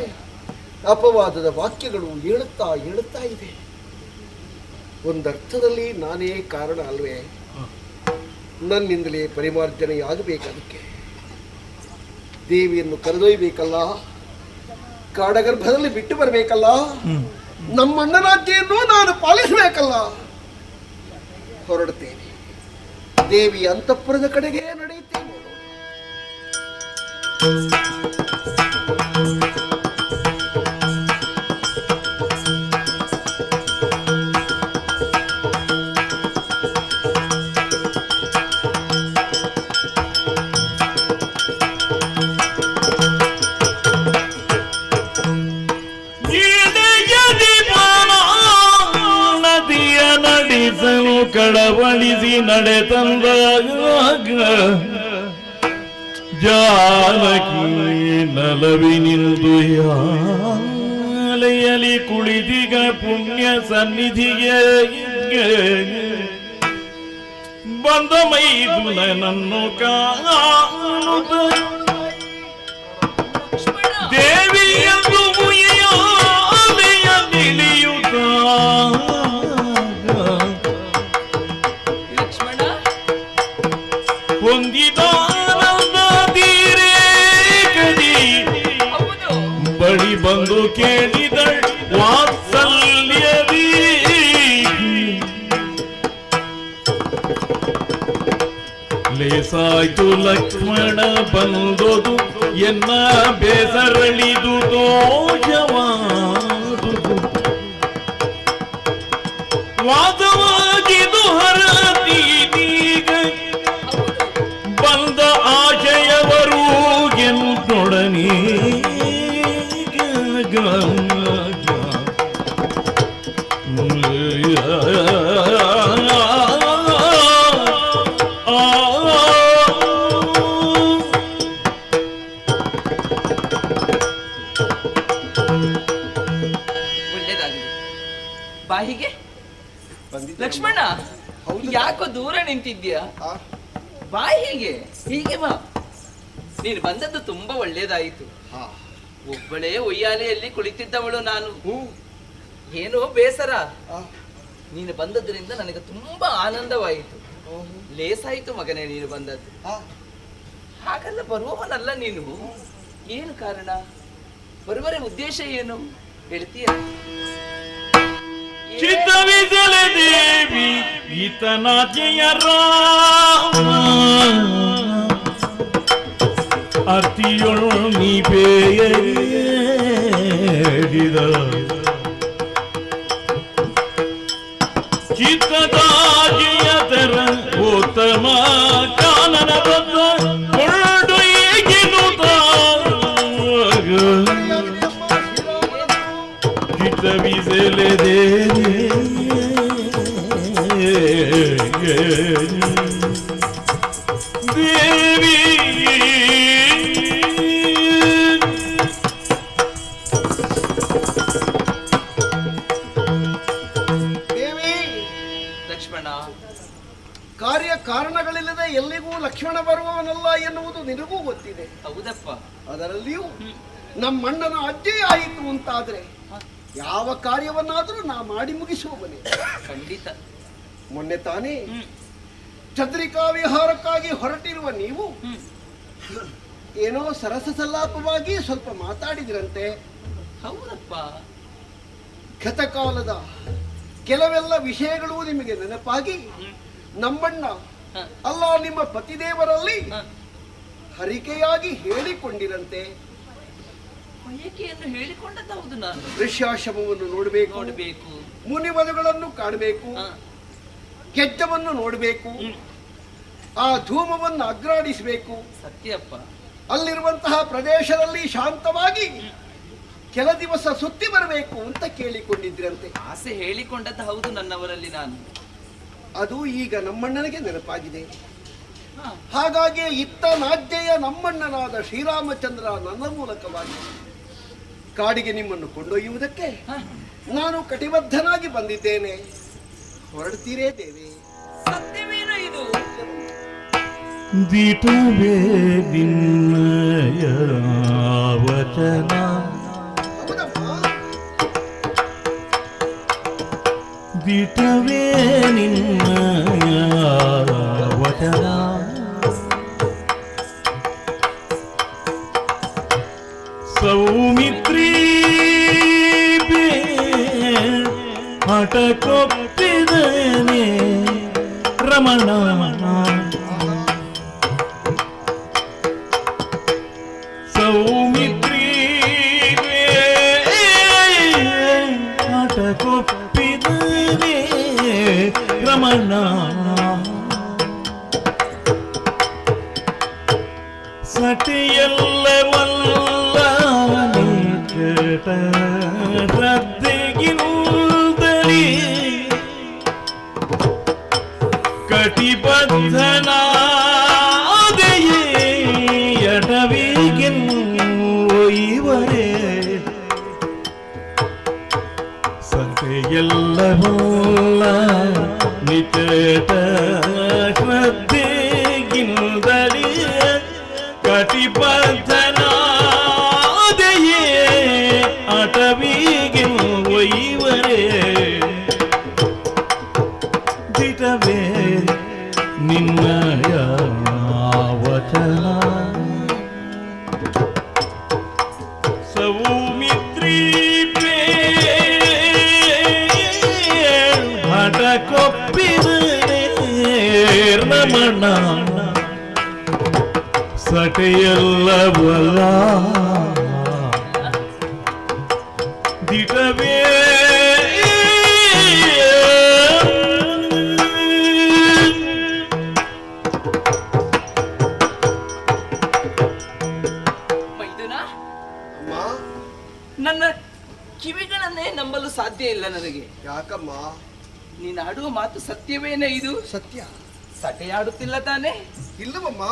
ಅಪವಾದದ ವಾಕ್ಯಗಳು ಹೇಳುತ್ತಾ ಇದೆ. ಒಂದರ್ಥದಲ್ಲಿ ನಾನೇ ಕಾರಣ ಅಲ್ವೇ? ನನ್ನಿಂದಲೇ ಪರಿಮಾರ್ಜನೆಯಾಗಬೇಕು. ಅದಕ್ಕೆ ದೇವಿಯನ್ನು ಕರೆದೊಯ್ಯಬೇಕಲ್ಲ, ಕಾಡಗರ್ಭದಲ್ಲಿ ಬಿಟ್ಟು ಬರಬೇಕಲ್ಲ, ನಮ್ಮಣ್ಣನಾಜ್ಞೆಯನ್ನು ನಾನು ಪಾಲಿಸಬೇಕಲ್ಲ. ಹೊರಡುತ್ತೇನೆ, ದೇವಿ ಅಂತಃಪುರದ ಕಡೆಗೆ ನಡೆಯುತ್ತೇನೆ. ಕಳವಳಿಸಿ ನಡೆತಂದಾಗ ಜಾನಕಿ ನಲವಿನಿಂದು ಯಾಲೆಯಲ್ಲಿ ಕುಳಿತಿಗ ಪುಣ್ಯ ಸನ್ನಿಧಿಗೆ ಬಂದ ಮೈದುನನ್ನು ಕಾಣುತ್ತ ದೇವಿಯಂದು ಮುಯ್ಯಾಲೆಯ ನಿಲಿಯುತ್ತ ಬಳಿ ಬಂದು ಕೇಳಿದಳ್ ವಾತ್ಸಲ್ಯದಿ. ಲೇಸಾಯ್ತು ಲಕ್ಷ್ಮಣ ಬಂದೊದು ಎನ್ನ ಬೇಸರಳಿದು ದೋಷವಾದುದು ವಾದವಾಗಿದು ಹರತೀಗ ಬಂದ ಆಶಯವರು ಎನ್ನೊಡನೆ ಬಾಹಿಗೆ ಲಕ್ಷ್ಮಣ, ಯಾಕೋ ದೂರ ನಿಂತಿದ್ಯಾ? ಬಾಹಿಗೆ ಹೀಗೆ ಬಾ. ನೀನು ಬಂದದ್ದು ತುಂಬಾ ಒಳ್ಳೇದಾಯಿತು. ಒಬ್ಬಳೇ ಉಯ್ಯಾಲೆಯಲ್ಲಿ ಕುಳಿತಿದ್ದವಳು ನಾನು. ಏನೋ ಬೇಸರ. ನೀನು ಬಂದದ್ರಿಂದ ನನಗೆ ತುಂಬಾ ಆನಂದವಾಯಿತು. ಲೇಸಾಯಿತು ಮಗನೇ ನೀನು ಬಂದದ್ದು. ಹಾಗಲ್ಲ, ಬರುವವನಲ್ಲ ನೀನು. ಏನು ಕಾರಣ? ಬರುವರ ಉದ್ದೇಶ ಏನು ಹೇಳ್ತೀಯ? ಚಿತ್ತವಿಸಲೆ ದೇವಿ ಈತನಾಚೆಯ ರಾಮ ಅರ್ತಿಯೊಳು ನೀ ಬೇಡಿದ ಚಿತ್ತದಾಜಿಯ ತರ ಉತ್ತಮ ಕಾನನ ಬದ್ದ ಕೊಂಡೊಯ್ಯಿನುತ್ತ ಚಿತ್ತವಿಸಲೆ ದೇವಿ ಲಕ್ಷ್ಮಣ. ಕಾರ್ಯ ಕಾರಣಗಳಿಲ್ಲದೆ ಎಲ್ಲಿಗೂ ಲಕ್ಷ್ಮಣ ಬರುವವನಲ್ಲ ಎನ್ನುವುದು ನಿನಗೂ ಗೊತ್ತಿದೆ. ಹೌದಪ್ಪ. ಅದರಲ್ಲಿಯೂ ನಮ್ಮಣ್ಣನ ಅಜ್ಜೆ ಆಯಿತು ಅಂತಾದ್ರೆ ಯಾವ ಕಾರ್ಯವನ್ನಾದರೂ ನಾ ಮಾಡಿ ಮುಗಿಸುವವನೇ. ಖಂಡಿತ. ಮೊನ್ನೆ ತಾನೇ ಚಂದ್ರಿಕಾ ವಿಹಾರಕ್ಕಾಗಿ ಹೊರಟಿರುವ ನೀವು ಏನೋ ಸರಸ ಸಲ್ಲಾಪವಾಗಿ ಸ್ವಲ್ಪ ಮಾತಾಡಿದ್ರಂತೆ. ಹೌದಪ್ಪ. ಗತಕಾಲದ ಕೆಲವೆಲ್ಲ ವಿಷಯಗಳು ನಿಮಗೆ ನೆನಪಾಗಿ ನಮ್ಮಣ್ಣ ಅಲ್ಲ ನಿಮ್ಮ ಪತಿದೇವರಲ್ಲಿ ಹರಿಕೆಯಾಗಿ ಹೇಳಿಕೊಂಡಿರಂತೆ. ಬಯಕೆಯನ್ನು ಹೇಳಿಕೊಂಡದ್ದು ಹೌದು. ನಾನು ಋಷ್ಯಾಶ್ರಮವನ್ನು ನೋಡಬೇಕು, ಮುನಿಮದುಗಳನ್ನು ಕಾಣಬೇಕು, ಕೆಜ್ಜವನ್ನು ನೋಡಬೇಕು, ಆ ಧೂಮವನ್ನು ಅಗ್ರಾಡಿಸಬೇಕು. ಸತ್ಯಪ್ಪ. ಅಲ್ಲಿರುವಂತಹ ಪ್ರದೇಶದಲ್ಲಿ ಶಾಂತವಾಗಿ ಕೆಲ ದಿವಸ ಸುತ್ತಿ ಬರಬೇಕು ಅಂತ ಕೇಳಿಕೊಂಡಿದ್ರಂತೆ. ಆಸೆ ಹೇಳಿಕೊಂಡದ್ದು ಹೌದು ನನ್ನವರಲ್ಲಿ ನಾನು. ಅದು ಈಗ ನಮ್ಮಣ್ಣನಿಗೆ ನೆನಪಾಗಿದೆ. ಹಾಗಾಗಿ ಇತ್ತ ನಾಜ್ಯೆಯ ನಮ್ಮಣ್ಣನಾದ ಶ್ರೀರಾಮಚಂದ್ರ ನನ್ನ ಮೂಲಕವಾಗಿ ಕಾಡಿಗೆ ನಿಮ್ಮನ್ನು ಕೊಂಡೊಯ್ಯುವುದಕ್ಕೆ ನಾನು ಕಟಿಬದ್ಧನಾಗಿ ಬಂದಿದ್ದೇನೆ. ಹೊರಡ್ತೀರೇ ದೇವಿ? ಸತ್ಯವೇನೋ ಇದು? ದಿಟವೇ ನಿನ್ನಯ ವಚನ, ದಿಟವೇ ನಿನ್ನಯ ವಚನ, ಸೌಮಿತ್ರಿ ಹಠಕೊಪ್ಪಿದನೆ ರಮಣ, ಸೌಮಿತ್ರಿ ಹಠಕೊಪ್ಪಿದನೆ ರಮಣ, ಸಟಿಯಲ್ಲವಲ್ಲ ನಿಕಟ ರದ್ದೆಗಿಂದಲೇ ಕಟಿಬದ್ಧನಾದೆಯೇ ಅಡವಿಗೆನ್ನೊಯ್ವರೇ, ಸಟೆಯಲ್ಲವಲ್ಲ ನಿಕಟ ಶ್ರದ್ಧೆಗಿಂದಲೇ ಕಟಿಬದ್ಧನಾದೆಯೇ ಅಟವಿಗೆ ಒಯ್ವರೇ, ದಿಟವೇ ನಿನ್ನಯ ವಚನ, ಸೌಮಿತ್ರಿ ಹಠಕೊಪ್ಪಿದನೆ ರಮಣ, ಸಟೆಯಲ್ಲವಲ್ಲ ದಿಟವೇ ಮೈದುನ, ನನ್ನ ಕಿವಿಗಳನ್ನೇ ನಂಬಲು ಸಾಧ್ಯ ಇಲ್ಲ ನನಗೆ. ಯಾಕಮ್ಮ? ನೀನು ಆಡುವ ಮಾತು ಸತ್ಯವೇನೇ ಇದು? ಸತ್ಯ. ಸಟೆಯಾಡುತ್ತಿಲ್ಲ ತಾನೇ? ಇಲ್ಲವಮ್ಮ.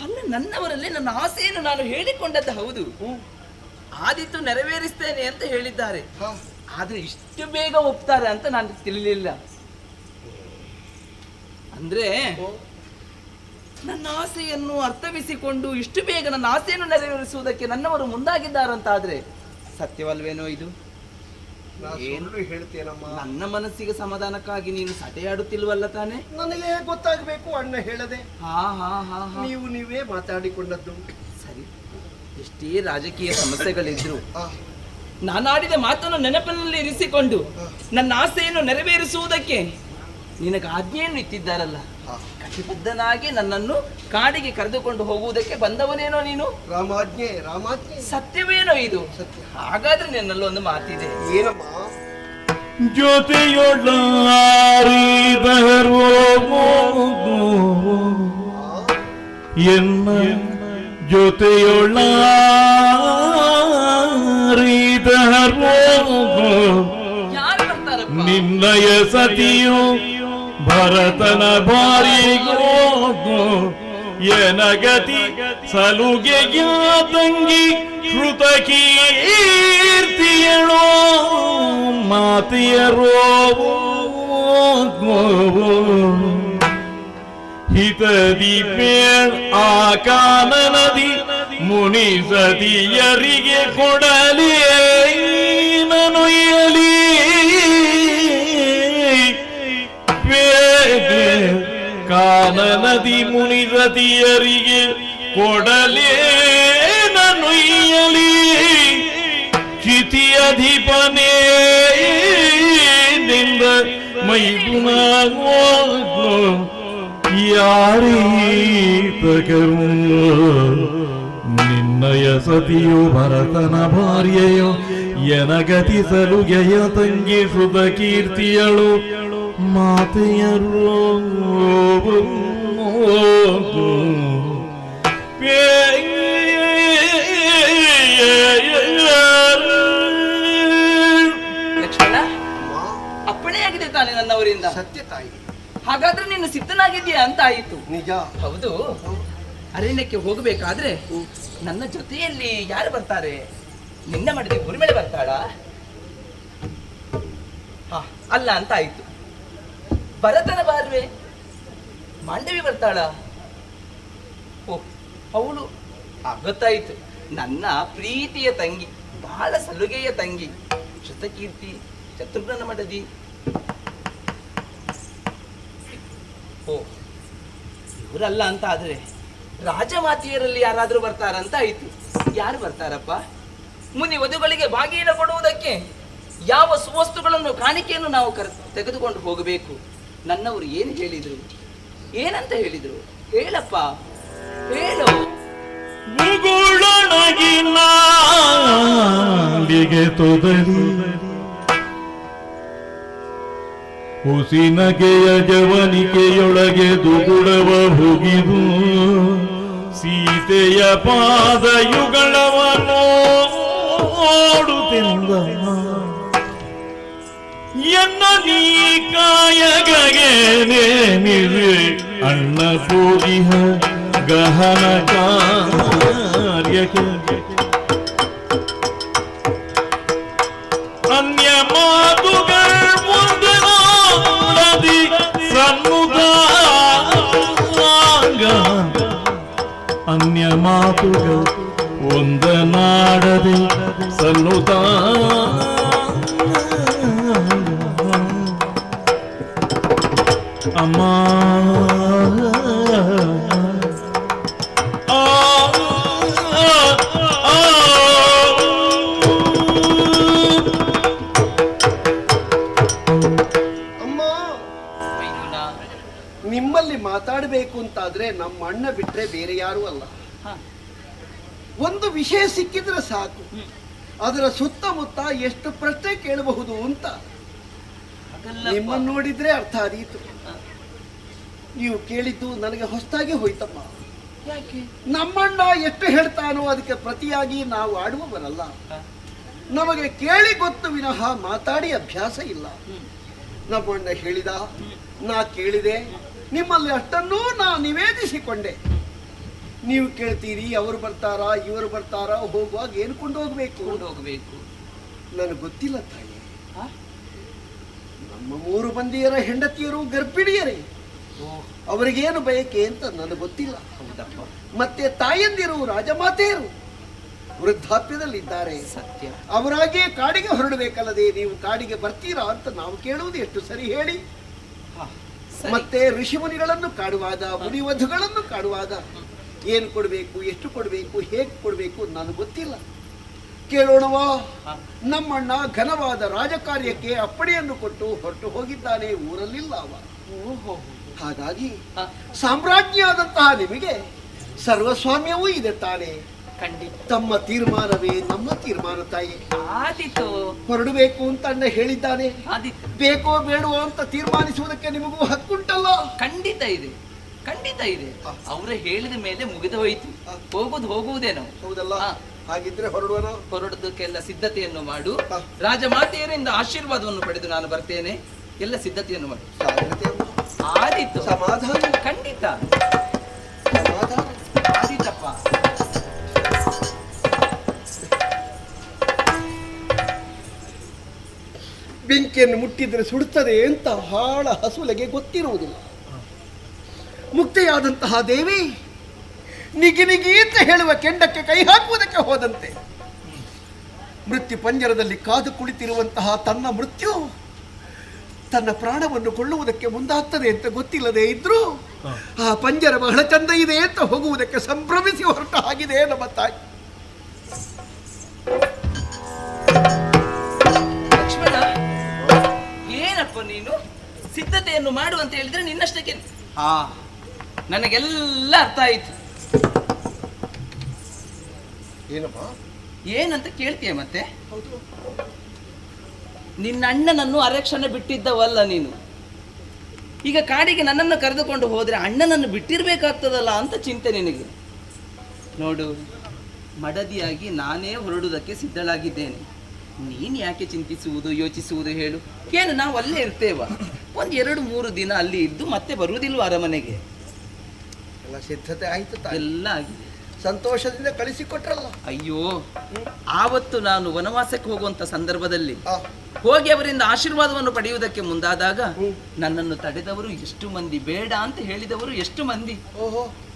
ಅಲ್ಲ, ನನ್ನವರಲ್ಲಿ ನನ್ನ ಆಸೆಯನ್ನು ನಾನು ಹೇಳಿಕೊಂಡದ್ದು ಹೌದು. ಆದಿತ್ತು ನೆರವೇರಿಸ್ತೇನೆ ಅಂತ ಹೇಳಿದ್ದಾರೆ. ಆದ್ರೆ ಇಷ್ಟು ಬೇಗ ಒಪ್ತಾರೆ ಅಂತ ನಾನು ತಿಳಿಲಿಲ್ಲ. ಅಂದ್ರೆ ನನ್ನ ಆಸೆಯನ್ನು ಅರ್ಥವಿಸಿಕೊಂಡು ಇಷ್ಟು ಬೇಗ ನನ್ನ ಆಸೆಯನ್ನು ನೆರವೇರಿಸುವುದಕ್ಕೆ ನನ್ನವರು ಮುಂದಾಗಿದ್ದಾರಂತಾದ್ರೆ ಸತ್ಯವಲ್ವೇನೋ ಇದು? ಹೇಳ್ತೇನಮ್ಮ. ನನ್ನ ಮನಸ್ಸಿಗೆ ಸಮಾಧಾನಕ್ಕಾಗಿ ನೀನು ಸಟೆಯಾಡುತ್ತಿಲ್ವಲ್ಲ ತಾನೆ? ನನಗೆ ಗೊತ್ತಾಗಬೇಕು ಅಣ್ಣ ಹೇಳದೆ. ಹಾ ಹಾ ಹಾ ಹಾ. ನೀವೇ ಮಾತಾಡಿಕೊಂಡದ್ದು ಸರಿ. ಎಷ್ಟೇ ರಾಜಕೀಯ ಸಮಸ್ಯೆಗಳಿದ್ರು ನಾನಾಡಿದ ಮಾತನ್ನು ನೆನಪಿನಲ್ಲಿ ಇರಿಸಿಕೊಂಡು ನನ್ನ ಆಸೆಯನ್ನು ನೆರವೇರಿಸುವುದಕ್ಕೆ ನಿನಗೆ ಆಜ್ಞೆಯನ್ನು ಇಟ್ಟಿದ್ದಾರಲ್ಲ, ಕಟಿಬದ್ಧನಾಗಿ ನನ್ನನ್ನು ಕಾಡಿಗೆ ಕರೆದುಕೊಂಡು ಹೋಗುವುದಕ್ಕೆ ಬಂದವನೇನೋ ನೀನು. ರಾಮಾಜ್ಞೆ. ರಾಮಾಜ್ಞೆ. ಸತ್ಯವೇನೋ ಇದು? ಸತ್ಯ. ಹಾಗಾದ್ರೆ ನನ್ನಲ್ಲೊಂದು ಮಾತಿದೆ. ಏನಮ್ಮ? ಜೊತೆಯೊಳ್ಳಾರಿದರೋ ಎನ್ನ ಜೊತೆಯೊಳ್ಳಾರಿದರೋ ಯಾರು ಬರ್ತಾರಪ್ಪ? ನಿನ್ನಯ ಸತಿಯು ಭರತನ ಬಾರಿಗೋ ಎನಗತಿ ಸಲುಗೆಯ ತಂಗಿ ಶ್ರುತ ಕೀರ್ತಿಯಳೋ ಮಾತೆಯರೋ ಹಿತದಿ ಆ ಕಾನನದಿ ಮುನಿ ಸತಿಯರಿಗೆ ಕೊಡಲಿ ನನುಯಲಿ ಕಾನನದಿ ಮುನಿ ಸತಿಯರಿಗೆ ಕೊಡಲೇ ನನುಯಲಿ ಚಿತಿಯಧಿಪನೇ ನಿಂದ ಮೈಗುಣಾಗೋ ಯಾರೀತಕರು ನಿನ್ನಯ ಸತಿಯು ಭರತನ ಭಾರ್ಯೆಯೋ ಎನಗತಿ ಸಲುಗೆಯ ತಂಗಿ ಸುತ ಕೀರ್ತಿಯಳು ಮಾತೆಯರು ಲಕ್ಷ್ಮಣ, ಅಪ್ಪಣೆಯಾಗಿದೆ ತಾನೆ ನನ್ನವರಿಂದ. ಸತ್ಯ ತಾಯಿ. ಹಾಗಾದ್ರೆ ನೀನು ಸಿದ್ಧನಾಗಿದ್ದೀಯಾ ಅಂತ ಆಯಿತು. ನಿಜ. ಹೌದು. ಅರಣ್ಯಕ್ಕೆ ಹೋಗಬೇಕಾದ್ರೆ ನನ್ನ ಜೊತೆಯಲ್ಲಿ ಯಾರು ಬರ್ತಾರೆ? ನಿನ್ನ ಮಡದಿ ಉರ್ಮಿಳೆ ಬರ್ತಾಳಾ? ಅಲ್ಲ ಅಂತ ಆಯ್ತು. ಭರತನ ಬಾರ್ವೆ ಮಾಂಡವಿ ಬರ್ತಾಳಾ? ಓ, ಅವಳು ಗೊತ್ತಾಯಿತು. ನನ್ನ ಪ್ರೀತಿಯ ತಂಗಿ, ಬಹಳ ಸಲುಗೆಯ ತಂಗಿ ಶತಕೀರ್ತಿ ಶತ್ರುಘ್ನ ಮಡದಿ. ಓ, ಇವರಲ್ಲ ಅಂತ ಆದ್ರೆ ರಾಜಮಾತೆಯರಲ್ಲಿ ಯಾರಾದ್ರೂ ಬರ್ತಾರಂತ ಆಯ್ತು. ಯಾರು ಬರ್ತಾರಪ್ಪ? ಮುನಿ ವಧುಗಳಿಗೆ ಬಾಗಿನ ಕೊಡುವುದಕ್ಕೆ ಯಾವ ಸುವಸ್ತುಗಳನ್ನು ಕಾಣಿಕೆಯನ್ನು ನಾವು ತೆಗೆದುಕೊಂಡು ಹೋಗಬೇಕು? ನನ್ನವರು ಏನು ಹೇಳಿದ್ರು? ಏನಂತ ಹೇಳಿದ್ರು? ಹೇಳಪ್ಪ, ಹೇಳು. ಮುಗುಳೊಳಗಿನಾಲಿಗೆ ತೊದಲಿ ಹುಸಿನಗೆಯ ಜವನಿಕೆಯೊಳಗೆ ದುಗುಡವ ಹುಗಿದು ಸೀತೆಯ ಪಾದಯುಗಳವನ್ನು ಓಡುತ್ತಿಂದ ಎನ್ನ ನೀ ಕಾಯಗಗೆ ನೇಮಿದೆ ಅಣ್ಣ ಪೂಜಿಹ ಗಹನ ಕಾರ್ಯಕ್ಕೆ ಅನ್ಯ ಮಾತುಗಳ ಮುಂದೆ ನೋಡದಿ ಸನ್ನುದಾಗ ಅನ್ಯ ಮಾತುಗಳು ಒಂದನಾಡದೆ ಸನ್ನುತ ಅಮ್ಮ ನಿಮ್ಮಲ್ಲಿ ಮಾತಾಡಬೇಕು ಅಂತಾದ್ರೆ ನಮ್ಮ ಅಣ್ಣ ಬಿಟ್ರೆ ಬೇರೆ ಯಾರೂ ಅಲ್ಲ. ಒಂದು ವಿಷಯ ಸಿಕ್ಕಿದ್ರೆ ಸಾಕು, ಅದರ ಸುತ್ತಮುತ್ತ ಎಷ್ಟು ಪ್ರಶ್ನೆ ಕೇಳಬಹುದು ಅಂತ. ನಿಮ್ಮನ್ನು ನೋಡಿದ್ರೆ ಅರ್ಥ ಆದೀತು. ನೀವು ಕೇಳಿದ್ದು ನನಗೆ ಹೊಸದಾಗಿ ಹೋಯ್ತಮ್ಮ. ನಮ್ಮಣ್ಣ ಎಷ್ಟು ಹೇಳ್ತಾನೋ ಅದಕ್ಕೆ ಪ್ರತಿಯಾಗಿ ನಾವು ಆಡುವವರಲ್ಲ. ನಮಗೆ ಕೇಳಿ ಗೊತ್ತು ವಿನಃ ಮಾತಾಡಿ ಅಭ್ಯಾಸ ಇಲ್ಲ. ನಮ್ಮಣ್ಣ ಹೇಳಿದ, ನಾ ಕೇಳಿದೆ, ನಿಮ್ಮಲ್ಲಿ ಅಷ್ಟನ್ನೂ ನಾ ನಿವೇದಿಸಿಕೊಂಡೆ. ನೀವು ಕೇಳ್ತೀರಿ ಅವರು ಬರ್ತಾರಾ ಇವರು ಬರ್ತಾರಾ, ಹೋಗುವಾಗ ಏನು ಕೊಂಡು ಹೋಗ್ಬೇಕು ನನಗೆ ಗೊತ್ತಿಲ್ಲ ತಾಯಿ. ನಮ್ಮ 3 ಮಂದಿಯರ ಹೆಂಡತಿಯರು ಗರ್ಭಿಣಿಯರೇ, ಅವರಿಗೇನು ಬಯಕೆ ಅಂತ ನನಗೆ ಗೊತ್ತಿಲ್ಲ. ಮತ್ತೆ ತಾಯಂದಿರು ರಾಜಮಾತೆಯರು ವೃದ್ಧಾಪ್ಯದಲ್ಲಿದ್ದಾರೆ. ಸತ್ಯ. ಅವರಾಗಿಯೇ ಕಾಡಿಗೆ ಹೊರಡಬೇಕಲ್ಲದೆ ನೀವು ಕಾಡಿಗೆ ಬರ್ತೀರಾ ಅಂತ ನಾವು ಕೇಳುವುದು ಎಷ್ಟು ಸರಿ ಹೇಳಿ? ಮತ್ತೆ ಋಷಿಮುನಿಗಳನ್ನು ಕಾಡುವಾಗ, ಮುನಿವಧುಗಳನ್ನು ಕಾಡುವಾಗ ಏನು ಕೊಡಬೇಕು, ಎಷ್ಟು ಕೊಡಬೇಕು, ಹೇಗೆ ಕೊಡಬೇಕು ನನಗೆ ಗೊತ್ತಿಲ್ಲ. ಕೇಳೋಣವಾ? ನಮ್ಮಣ್ಣ ಘನವಾದ ರಾಜಕಾರ್ಯಕ್ಕೆ ಅಪ್ಪಣೆಯನ್ನು ಕೊಟ್ಟು ಹೊರಟು ಹೋಗಿದ್ದಾನೆ, ಊರಲ್ಲಿಲ್ಲ ಅವ. ಹಾಗಾಗಿ ಸಾಮ್ರಾಜ್ಞಿ ಆದಂತಹ ನಿಮಗೆ ಸರ್ವಸ್ವಾಮ್ಯವೂ ಇದೆ ತಾನೆ. ತಮ್ಮ ತೀರ್ಮಾನವೇ ನಮ್ಮ ತೀರ್ಮಾನ ತಾಯಿ. ಆದಿತ್ತು. ಹೊರಡಬೇಕು ಅಂತ ಅಣ್ಣ ಹೇಳಿದ್ದಾನೆ. ಬೇಕೋ ಬೇಡವೋ ಅಂತ ತೀರ್ಮಾನಿಸುವುದಕ್ಕೆ ನಿಮಗೂ ಹಕ್ಕುಂಟಲ್ಲ. ಖಂಡಿತ ಇದೆ, ಖಂಡಿತ ಇದೆ. ಅವರೇ ಹೇಳಿದ ಮೇಲೆ ಮುಗಿದು ಹೋಯಿತು. ಹೋಗುವುದೇನೋ. ಹೌದಲ್ಲ? ಹಾಗಿದ್ರೆ ಹೊರಡೋದಕ್ಕೆಲ್ಲ ಸಿದ್ಧತೆಯನ್ನು ಮಾಡು. ರಾಜಮಾತೆಯರಿಂದ ಆಶೀರ್ವಾದವನ್ನು ಪಡೆದು ನಾನು ಬರ್ತೇನೆ. ಎಲ್ಲ ಸಿದ್ಧತೆಯನ್ನು ಮಾಡು. ಆದಿತ್ತು. ಸಮಾಧಾನ. ಖಂಡಿತ ಸಮಾಧಾನ. ಆದಿತ್ತಪ್ಪ. ಬೆಂಕಿಯನ್ನು ಮುಟ್ಟಿದ್ರೆ ಸುಡುತ್ತದೆ ಅಂತ ಹಾಳ ಹಸುಲೆಗೆ ಗೊತ್ತಿರುವುದಿಲ್ಲ. ಮುಕ್ತಿಯಾದಂತಹ ದೇವಿ ನಿಗಿ ನಿಗಿ ಅಂತ ಹೇಳುವ ಕೆಂಡಕ್ಕೆ ಕೈ ಹಾಕುವುದಕ್ಕೆ ಹೋದಂತೆ ಮೃತ್ಯು ಪಂಜರದಲ್ಲಿ ಕಾದು ಕುಳಿತಿರುವಂತಹ ತನ್ನ ಮೃತ್ಯು ತನ್ನ ಪ್ರಾಣವನ್ನು ಕೊಳ್ಳುವುದಕ್ಕೆ ಮುಂದಾಗ್ತದೆ ಅಂತ ಗೊತ್ತಿಲ್ಲದೆ ಇದ್ರೂ ಆ ಪಂಜರ ಬಹಳ ಚಂದ ಇದೆ ಅಂತ ಹೋಗುವುದಕ್ಕೆ ಸಂಭ್ರಮಿಸಿ ಹೊರಟ ಆಗಿದೆ ನಮ್ಮ ತಾಯಿ. ಲಕ್ಷ್ಮಣ, ಏನಪ್ಪ ನೀನು ಸಿದ್ಧತೆಯನ್ನು ಮಾಡು ಅಂತ ಹೇಳಿದ್ರೆ ನಿನ್ನಷ್ಟಕ್ಕೆ ನನಗೆಲ್ಲ ಅರ್ಥ ಆಯ್ತು. ಏನಪ್ಪ ಏನಂತ ಕೇಳ್ತೀಯ ಮತ್ತೆ? ನಿನ್ನ ಅಣ್ಣನನ್ನು ಅರೆಕ್ಷಣ ಬಿಟ್ಟಿದ್ದವಲ್ಲ ನೀನು. ಈಗ ಕಾಡಿಗೆ ನನ್ನನ್ನು ಕರೆದುಕೊಂಡು ಹೋದ್ರೆ ಅಣ್ಣನನ್ನು ಬಿಟ್ಟಿರ್ಬೇಕಾಗ್ತದಲ್ಲ ಅಂತ ಚಿಂತೆ ನಿನಗೆ. ನೋಡು, ಮಡದಿಯಾಗಿ ನಾನೇ ಹೊರಡುವುದಕ್ಕೆ ಸಿದ್ಧಳಾಗಿದ್ದೇನೆ. ನೀನು ಯಾಕೆ ಚಿಂತಿಸುವುದು ಯೋಚಿಸುವುದು ಹೇಳು? ಏನು ನಾವು ಅಲ್ಲೇ ಇರ್ತೇವ? 1-2-3 ದಿನ ಅಲ್ಲಿ ಇದ್ದು ಮತ್ತೆ ಬರುವುದಿಲ್ವ ಅರಮನೆಗೆ? ಎಲ್ಲ ಸಿದ್ಧತೆ ಆಯ್ತು, ಎಲ್ಲ ಆಗಿದೆ. ಸಂತೋಷದಿಂದ ಕಳಿಸಿಕೊಟ್ರಲ್ಲ. ಅಯ್ಯೋ, ಆವತ್ತು ನಾನು ವನವಾಸಕ್ಕೆ ಹೋಗುವಂತ ಸಂದರ್ಭದಲ್ಲಿ ಹೋಗಿ ಅವರಿಂದ ಆಶೀರ್ವಾದವನ್ನು ಪಡೆಯುವುದಕ್ಕೆ ಮುಂದಾದಾಗ ನನ್ನನ್ನು ತಡೆದವರು ಎಷ್ಟು ಮಂದಿ, ಬೇಡ ಅಂತ ಹೇಳಿದವರು ಎಷ್ಟು ಮಂದಿ.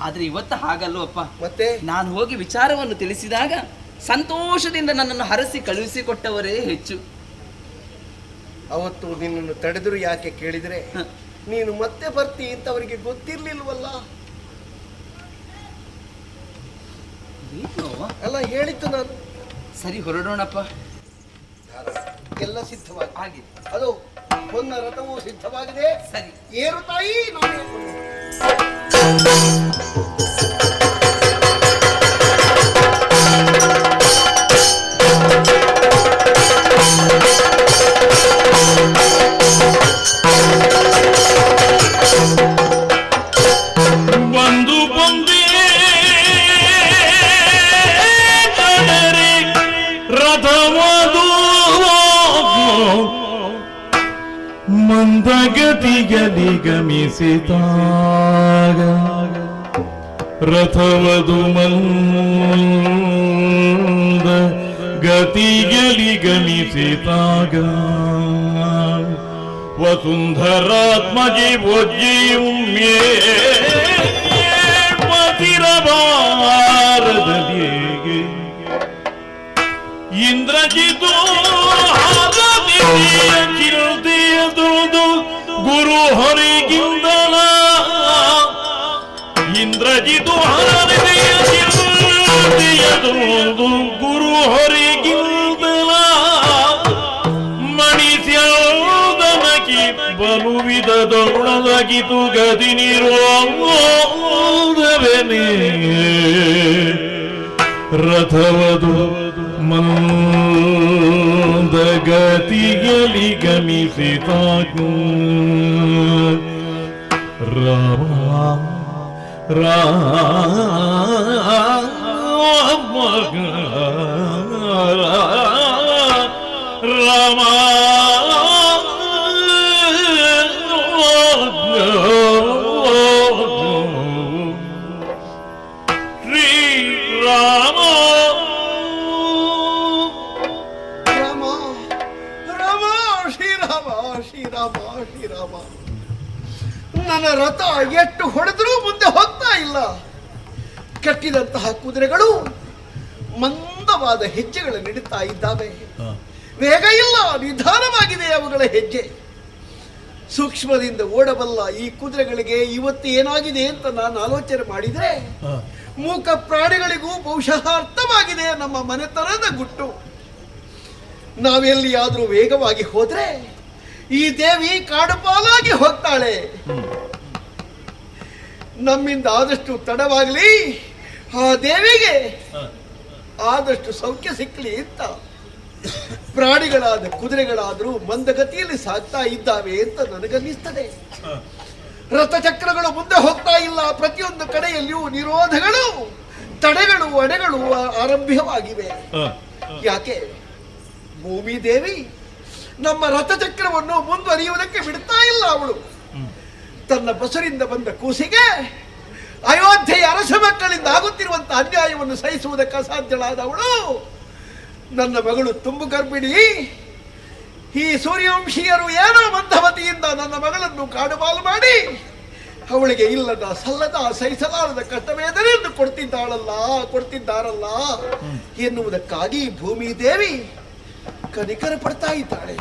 ಆದ್ರೆ ಇವತ್ತು ಹಾಗಲ್ವಪ್ಪ. ಮತ್ತೆ ನಾನು ಹೋಗಿ ವಿಚಾರವನ್ನು ತಿಳಿಸಿದಾಗ ಸಂತೋಷದಿಂದ ನನ್ನನ್ನು ಹರಸಿ ಕಳುಹಿಸಿಕೊಟ್ಟವರೇ ಹೆಚ್ಚು. ಅವತ್ತು ನಿನ್ನನ್ನು ತಡೆದರು ಯಾಕೆ ಕೇಳಿದ್ರೆ ನೀನು ಮತ್ತೆ ಬರ್ತಿ ಅಂತ ಅವರಿಗೆ ಗೊತ್ತಿರ್ಲಿಲ್ವಲ್ಲ. ಎಲ್ಲ ಹೇಳಿತ್ತು ನಾನು. ಸರಿ, ಹೊರಡೋಣಪ್ಪ. ಎಲ್ಲ ಸಿದ್ಧವಾಗಿದೆ. ಆಗಿದೆ. ಅದು ಹೊನ್ನ ರಥವು ಸಿದ್ಧವಾಗಿದೆ. ಸರಿ, ಏರು ತಾಯಿ. ನಾನೇ ಬಂದು ಬಂದೇ ರಥವದು ಮಂದಗತಿಯಲ್ಲಿ ಗಮಿಸಿದಾಗ, ರಥವದು ಮಂದ ಗತಿಯಲ್ಲಿ ಗಮಿಸಿದಾಗ ವಸುಂಧರಾತ್ಮಜಿ ಒಜ್ಜಿಯುಮ್ಮೆ ಮತಿರಬಾರದಲ್ಲಿಗೆ ಇಂದ್ರಜಿತು ಚಿರುದಿಯದುದು ಗುರು ಹೊರಗಿಂದಲ, ಇಂದ್ರಜಿತು ಚಿರುದಿಯದುದು ಗುರು ಹೊರಗಿಂದಲ, ಮಣಿಸ್ಯೋದನಕಿ ಬಲುವಿದ ದೌಡದಗಿತು ಗದಿ ನಿರೋಧವೆನೇ ರಥವದು ಮಂದಗತಿಯಲ್ಲಿ ಗಮಿಸಿದಾಗ ರಾಮ ರಾಮ ರಾಮ ನನ್ನ ರಥ ಎಷ್ಟು ಹೊಡೆದರೂ ಮುಂದೆ ಹೋಗ್ತಾ ಇಲ್ಲ. ಕಟ್ಟಿದಂತಹ ಕುದುರೆಗಳು ಮಂದವಾದ ಹೆಜ್ಜೆಗಳು ನೀಡುತ್ತಾ ಇದ್ದಾವೆ. ವೇಗ ಇಲ್ಲ, ನಿಧಾನವಾಗಿದೆ ಅವುಗಳ ಹೆಜ್ಜೆ. ಸೂಕ್ಷ್ಮದಿಂದ ಓಡಬಲ್ಲ ಈ ಕುದುರೆಗಳಿಗೆ ಇವತ್ತು ಏನಾಗಿದೆ ಅಂತ ನಾನು ಆಲೋಚನೆ ಮಾಡಿದ್ರೆ ಮೂಕ ಪ್ರಾಣಿಗಳಿಗೂ ಬಹುಶಃ ಅರ್ಥವಾಗಿದೆ ನಮ್ಮ ಮನೆತನದ ಗುಟ್ಟು. ನಾವೆಲ್ಲಿಯಾದ್ರೂ ವೇಗವಾಗಿ ಹೋದ್ರೆ ಈ ದೇವಿ ಕಾಡು ಪಾಲಾಗಿ ಹೋಗ್ತಾಳೆ. ನಮ್ಮಿಂದ ಆದಷ್ಟು ತಡವಾಗಲಿ, ಆ ದೇವಿಗೆ ಆದಷ್ಟು ಸೌಖ್ಯ ಸಿಕ್ಕಲಿ ಅಂತ ಪ್ರಾಣಿಗಳಾದ ಕುದುರೆಗಳಾದರೂ ಮಂದಗತಿಯಲ್ಲಿ ಸಾಗ್ತಾ ಇದ್ದಾವೆ ಅಂತ ನನಗನ್ನಿಸ್ತದೆ. ರಥಚಕ್ರಗಳು ಮುಂದೆ ಹೋಗ್ತಾ ಇಲ್ಲ. ಪ್ರತಿಯೊಂದು ಕಡೆಯಲ್ಲಿಯೂ ನಿರೋಧಗಳು, ತಡೆಗಳು, ಅಡೆಗಳು ಆರಂಭವಾಗಿವೆ. ಯಾಕೆ? ಭೂಮಿ ದೇವಿ ನಮ್ಮ ರಥಚಕ್ರವನ್ನು ಮುಂದುವರಿಯುವುದಕ್ಕೆ ಬಿಡ್ತಾ ಇಲ್ಲ. ಅವಳು ತನ್ನ ಬಸರಿಂದ ಬಂದ ಕೂಸಿಗೆ ಅಯೋಧ್ಯೆಯ ಅರಸ ಮಕ್ಕಳಿಂದ ಆಗುತ್ತಿರುವಂತ ಅನ್ಯಾಯವನ್ನು ಸಹಿಸುವುದಕ್ಕೆ ಅಸಾಧ್ಯಳಾದವಳು ನನ್ನ ಮಗಳು ತುಂಬು ಗರ್ಭಿಣಿ. ಈ ಸೂರ್ಯವಂಶೀಯರು ಏನೋ ಮಂದವತಿಯಿಂದ ನನ್ನ ಮಗಳನ್ನು ಕಾಡುಪಾಲು ಮಾಡಿ ಅವಳಿಗೆ ಇಲ್ಲದ ಸಲ್ಲದ ಸಹಿಸಲಾರದ ಕಷ್ಟವೇದನೆಯನ್ನು ಕೊಡ್ತಿದ್ದಾರಲ್ಲ ಎನ್ನುವುದಕ್ಕಾಗಿ ಭೂಮಿ ದೇವಿ ಕನಿಕರ ಪಡ್ತಾ ಇದ್ದಾಳೆ.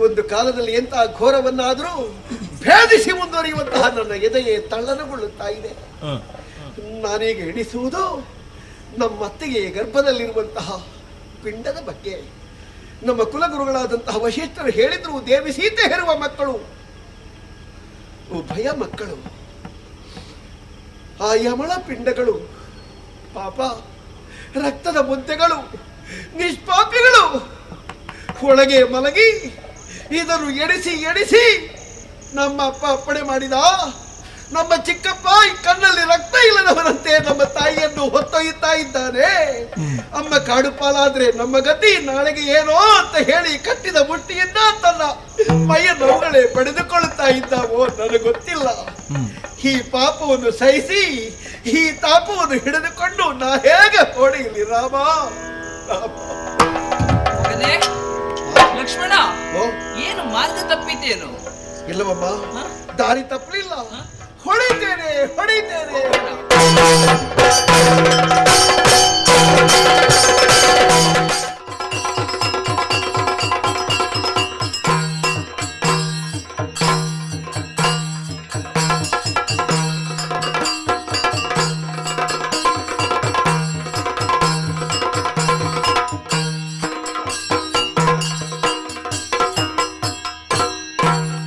ಒಂದು ಕಾಲದಲ್ಲಿ ಎಂತಹ ಘೋರವನ್ನಾದರೂ ಭೇದಿಸಿ ಮುಂದುವರಿಯುವಂತಹ ನನ್ನ ಎದೆಯೇ ತಳ್ಳನಗೊಳ್ಳುತ್ತಾ ಇದೆ. ನಾನೀಗ ಎಣಿಸುವುದು ನಮ್ಮತ್ತೆಗೆ ಗರ್ಭದಲ್ಲಿರುವಂತಹ ಪಿಂಡದ ಬಗ್ಗೆ. ನಮ್ಮ ಕುಲಗುರುಗಳಾದಂತಹ ವಶಿಷ್ಠರು ಹೇಳಿದ್ರು, ದೇವಿ ಸೀತೆ ಹೆರುವ ಮಕ್ಕಳು ಉಭಯ ಮಕ್ಕಳು. ಆ ಯಮಳ ಪಿಂಡಗಳು ಪಾಪ ರಕ್ತದ ಮುದ್ದೆಗಳು, ನಿಷ್ಪಾಪಿಗಳು ಒಳಗೆ ಮಲಗಿ ಇದನ್ನು ಎಣಿಸಿ ನಮ್ಮ ಅಪ್ಪ ಅಪ್ಪಣೆ ಮಾಡಿದ. ನಮ್ಮ ಚಿಕ್ಕಪ್ಪ ಈ ಕಣ್ಣಲ್ಲಿ ರಕ್ತ ಇಲ್ಲದವರಂತೆ ನಮ್ಮ ತಾಯಿಯನ್ನು ಹೊತ್ತೊಯ್ಯುತ್ತಾ ಇದ್ದಾನೆ. ಅಮ್ಮ ಕಾಡು ಪಾಲಾದ್ರೆ ನಮ್ಮ ಗತಿ ನಾಳೆಗೆ ಏನೋ ಅಂತ ಹೇಳಿ ಕಟ್ಟಿದ ಮುಟ್ಟಿಯಿಂದ ತನ್ನ ಮೈಯ ನೋವುಗಳೇ ಪಡೆದುಕೊಳ್ಳುತ್ತಾ ಇದ್ದಾವೋ ನನಗೆ ಗೊತ್ತಿಲ್ಲ. ಈ ಪಾಪವನ್ನು ಸಹಿಸಿ ಈ ತಾಪವನ್ನು ಹಿಡಿದುಕೊಂಡು ನಾ ಹೇಗೆ ಹೊಡೆಯಲಿ ರಾಮ? ಲಕ್ಷ್ಮಣ, ಏನು ಮಾರ್ಗ ತಪ್ಪಿದ್ದೇನು? ಇಲ್ಲವಮ್ಮ, ದಾರಿ ತಪ್ಪಲಿಲ್ಲ. ಹೊಡಿತೇನೆ.